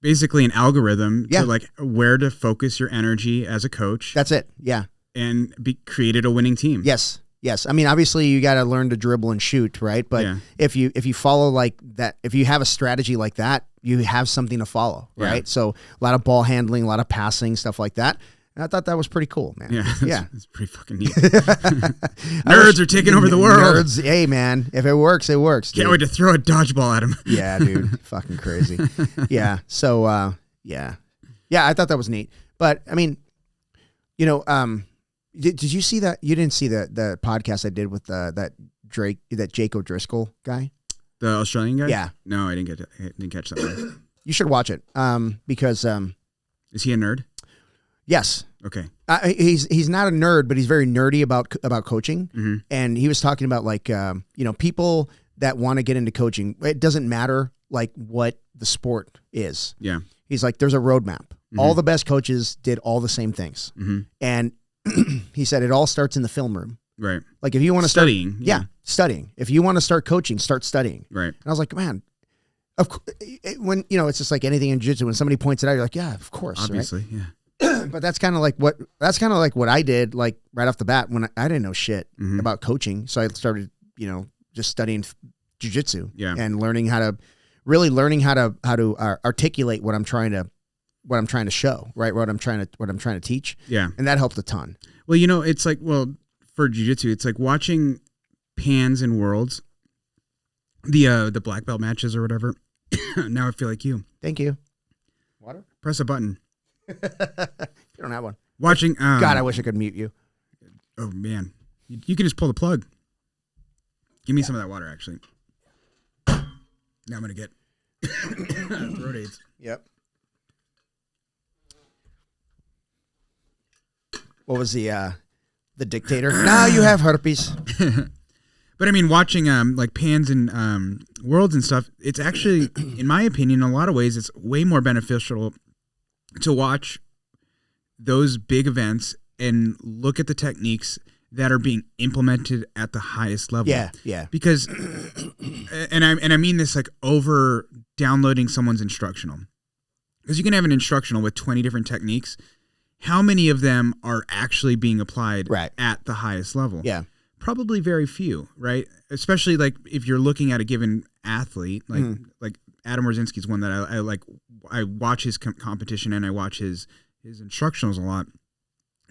basically an algorithm to like where to focus your energy as a coach. That's it. Yeah. And created a winning team. Yes. I mean, obviously you got to learn to dribble and shoot, right? But if you follow like that, if you have a strategy like that, you have something to follow, right? Yeah. So a lot of ball handling, a lot of passing, stuff like that. And I thought that was pretty cool, man. Yeah. It's pretty fucking neat. Nerds are taking over the world. Nerds, hey, man. If it works, it works. Can't wait to throw a dodgeball at him. Yeah, dude. Fucking crazy. Yeah. So, yeah, I thought that was neat. But, I mean, you know, did you see that? You didn't see the podcast I did with that Jake O'Driscoll guy? The Australian guy? Yeah. No, I didn't catch that one. You should watch it because... Is he a nerd? Yes. Okay. He's not a nerd, but he's very nerdy about coaching. Mm-hmm. And he was talking about like people that want to get into coaching. It doesn't matter like what the sport is. Yeah. He's like, there's a roadmap. Mm-hmm. All the best coaches did all the same things. Mm-hmm. And he said it all starts in the film room. Right. Like if you want to studying. Yeah, studying. If you want to start coaching, start studying. Right. And I was like, man. When it's just like anything in jiu-jitsu, when somebody points it out, you're like, yeah, of course. Obviously, right? Yeah. But that's kind of like what I did like right off the bat when I didn't know shit about coaching. So I started, just studying jiu-jitsu and learning how to articulate what I'm trying to show, right? What I'm trying to teach. Yeah. And that helped a ton. Well, it's like, for jiu-jitsu, it's like watching Pans and Worlds, the black belt matches or whatever. Now I feel like you. Thank you. Water? Press a button. You don't have one. Watching. God, I wish I could mute you. Oh man, you can just pull the plug. Give me some of that water, actually. Now I'm gonna get throat aids. Yep. What was the dictator? Now you have herpes. But I mean, watching like Pans and Worlds and stuff, it's actually, in my opinion, in a lot of ways, it's way more beneficial to watch those big events and look at the techniques that are being implemented at the highest level. Yeah. Because, and I mean this like over downloading someone's instructional, because you can have an instructional with 20 different techniques. How many of them are actually being applied at the highest level? Yeah. Probably very few, right? Especially like if you're looking at a given athlete, like Adam Rosinski's one that I like. I watch his competition and I watch his instructionals a lot.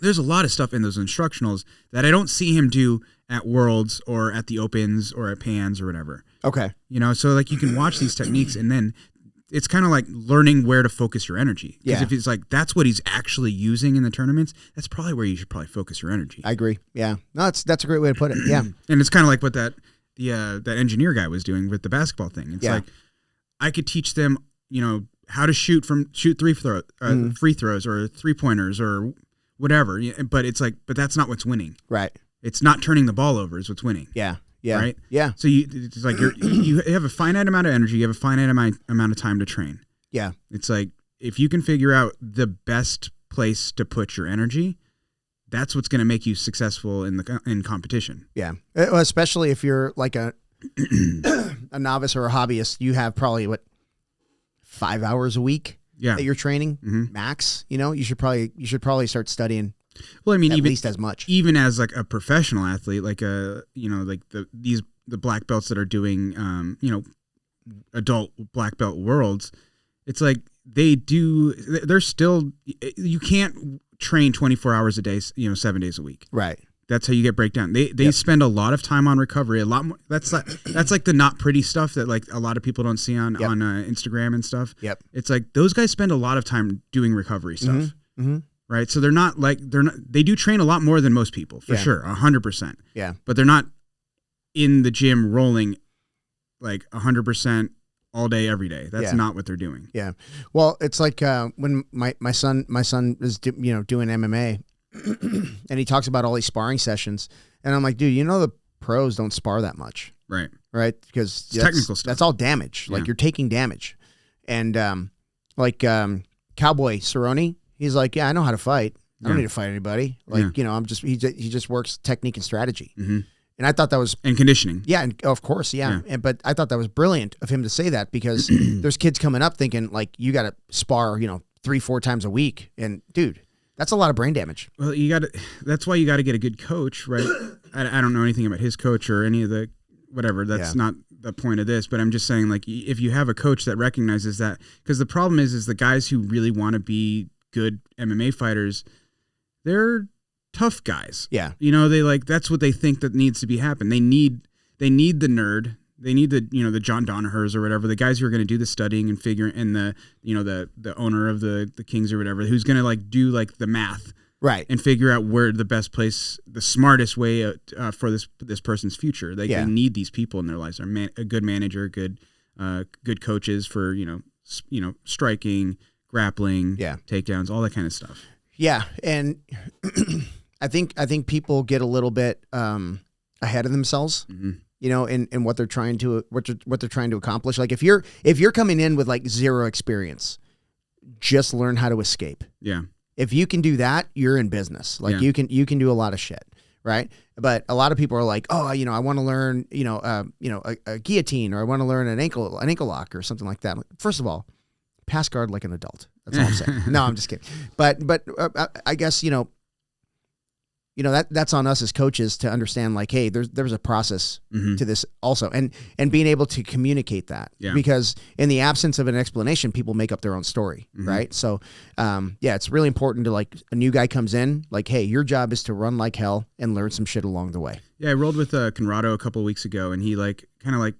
There's a lot of stuff in those instructionals that I don't see him do at Worlds or at the Opens or at Pans or whatever. Okay. So like you can watch these techniques and then it's kind of like learning where to focus your energy. Because if it's like that's what he's actually using in the tournaments, that's probably where you should probably focus your energy. I agree. Yeah. No, that's a great way to put it. Yeah. And it's kind of like what that engineer guy was doing with the basketball thing. It's like I could teach them, how to shoot free throws or 3-pointers or whatever. But it's like, but that's not what's winning. Right. It's not turning the ball over is what's winning. Yeah. Yeah. Right. Yeah. So it's like you have a finite amount of energy. You have a finite amount of time to train. Yeah. It's like, if you can figure out the best place to put your energy, that's what's going to make you successful in competition. Yeah. Especially if you're like a novice or a hobbyist, you have probably 5 hours a week that you're training max. You should probably start studying. Well, I mean, at even least as much. Even as like a professional athlete, like the black belts that are doing adult black belt worlds, it's like they're still, you can't train 24 hours a day, 7 days a week. Right. That's how you get breakdown. They spend a lot of time on recovery, a lot more. That's like the not pretty stuff that like a lot of people don't see on Instagram and stuff. Yep. It's like those guys spend a lot of time doing recovery stuff. Right. So they do train a lot more than most people for sure. 100%. Yeah. But they're not in the gym rolling like 100% all day, every day. That's not what they're doing. Yeah. Well, it's like when my son is doing MMA and he talks about all these sparring sessions, and I'm like, dude, the pros don't spar that much. Right. Right. Because technical stuff. That's all damage. Like you're taking damage. And Cowboy Cerrone, he's like, yeah, I know how to fight. I don't need to fight anybody. Like, he just works technique and strategy. And I thought that was... And conditioning. Yeah, and of course, yeah. But I thought that was brilliant of him to say that, because there's kids coming up thinking, like, you got to spar, 3-4 times a week. And, dude, that's a lot of brain damage. Well, that's why you got to get a good coach, right? I don't know anything about his coach or any of the whatever. That's not the point of this. But I'm just saying, like, if you have a coach that recognizes that... Because the problem is the guys who really want to be good MMA fighters, they're... tough guys. Yeah. They that's what they think that needs to be happen. They need the nerd. They need the John Donahers or whatever, the guys who are going to do the studying and figure, and the owner of the Kings or whatever, who's going to like do like the math. Right. And figure out where the best place, the smartest way for this person's future. They need these people in their lives. A good manager, good coaches for, striking, grappling, takedowns, all that kind of stuff. Yeah. And I think people get a little bit ahead of themselves, in what they're trying to accomplish. Like if you're coming in with like zero experience, just learn how to escape. Yeah. If you can do that, you're in business. Like you can do a lot of shit, right? But a lot of people are like, oh, I want to learn, a guillotine, or I want to learn an ankle lock or something like that. First of all, pass guard like an adult. That's all I'm saying. No, I'm just kidding. But I guess that's on us as coaches to understand, like, hey, there's a process to this also, and being able to communicate that, because in the absence of an explanation, people make up their own story, right? So, it's really important to, like, a new guy comes in, like, hey, your job is to run like hell and learn some shit along the way. Yeah, I rolled with Conrado a couple of weeks ago, and he not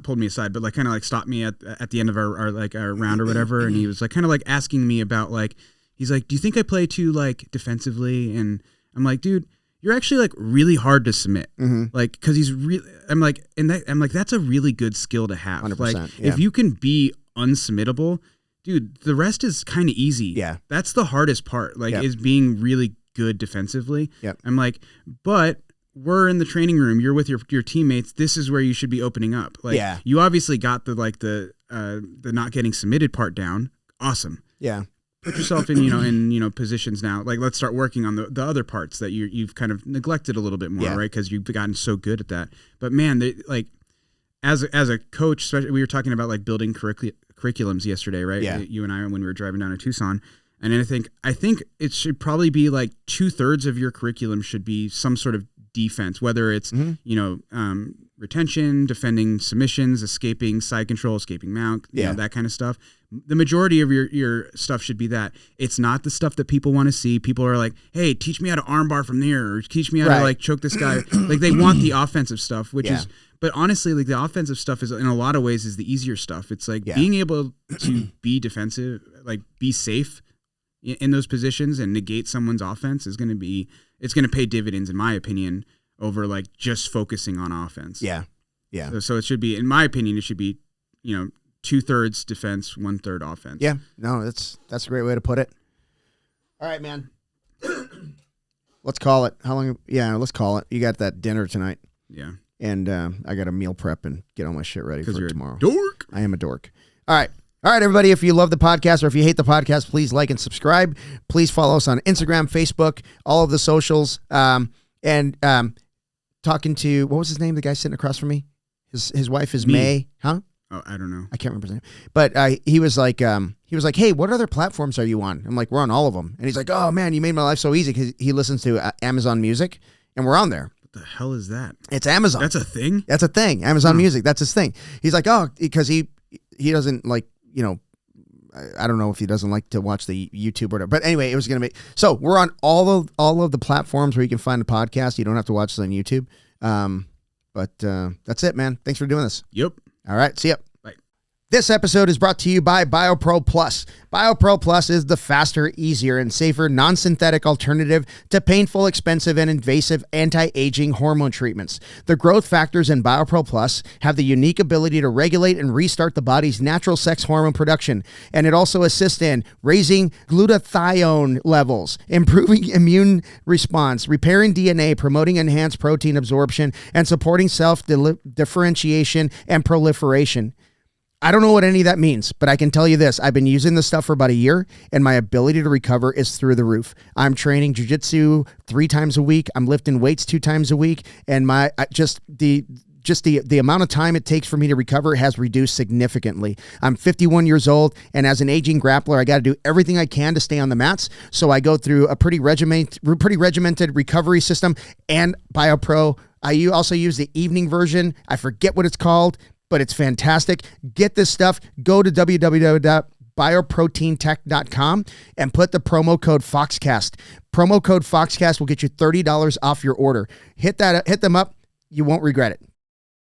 pulled me aside, but like kind of like stopped me at the end of our round or whatever, and he was like kind of like asking me about, like, he's like, do you think I play too like defensively? And I'm like, dude, you're actually like really hard to submit. Like, cause he's really, I'm like, that's a really good skill to have. 100%, like if you can be unsubmittable, dude, the rest is kind of easy. Yeah. That's the hardest part, like, is being really good defensively. Yep. I'm like, but we're in the training room, you're with your teammates, this is where you should be opening up. Like, you obviously got the not getting submitted part down. Awesome. Yeah. Put yourself in positions now. Like, let's start working on the other parts that you've kind of neglected a little bit more, right? Because you've gotten so good at that. But man, like, as a coach, especially, we were talking about like building curriculums yesterday, right? Yeah. You and I, when we were driving down to Tucson. And I think it should probably be like 2/3 of your curriculum should be some sort of defense, whether it's retention, defending submissions, escaping side control, escaping mount, that kind of stuff. The majority of your stuff should be that. It's not the stuff that people want to see. People are like, hey, teach me how to armbar from there, or teach me how to like choke this guy. Like, they want the offensive stuff, which is, but honestly, like, the offensive stuff is in a lot of ways is the easier stuff. It's like being able to be defensive, like be safe in those positions and negate someone's offense is going to pay dividends, in my opinion, over like just focusing on offense. Yeah. Yeah. So it should be, in my opinion, it should be, 2/3 defense, 1/3 offense. Yeah. No, that's a great way to put it. All right, man. Let's call it. How long? Yeah, let's call it. You got that dinner tonight. Yeah. And I got to meal prep and get all my shit ready for tomorrow. Dork. I am a dork. All right, everybody, if you love the podcast or if you hate the podcast, please like and subscribe. Please follow us on Instagram, Facebook, all of the socials. And talking to, what was his name? The guy sitting across from me? His wife is May. Huh? Oh, I don't know. I can't remember his name. But he was like, hey, what other platforms are you on? I'm like, we're on all of them. And he's like, oh, man, you made my life so easy, because he listens to Amazon Music, and we're on there. What the hell is that? It's Amazon. That's a thing? That's a thing. Amazon Music. That's his thing. He's like, oh, because he doesn't like, I don't know if he doesn't like to watch the YouTube or whatever. But anyway, it was going to be. So we're on all of the platforms where you can find a podcast. You don't have to watch this on YouTube. But that's it, man. Thanks for doing this. Yep. All right. See ya. Bye. This episode is brought to you by BioPro Plus. BioPro Plus is the faster, easier, and safer non-synthetic alternative to painful, expensive, and invasive anti-aging hormone treatments. The growth factors in BioPro Plus have the unique ability to regulate and restart the body's natural sex hormone production, and it also assists in raising glutathione levels, improving immune response, repairing DNA, promoting enhanced protein absorption, and supporting self-differentiation and proliferation. I don't know what any of that means, but I can tell you this. I've been using this stuff for about a year, and my ability to recover is through the roof. I'm training jiu-jitsu 3 times a week. I'm lifting weights 2 times a week, and the amount of time it takes for me to recover has reduced significantly. I'm 51 years old, and as an aging grappler, I got to do everything I can to stay on the mats. So I go through a pretty regimented recovery system, and BioPro. I also use the evening version. I forget what it's called, but it's fantastic. Get this stuff. Go to www.bioproteintech.com and put the promo code Foxcast. Promo code Foxcast will get you $30 off your order. Hit them up. You won't regret it.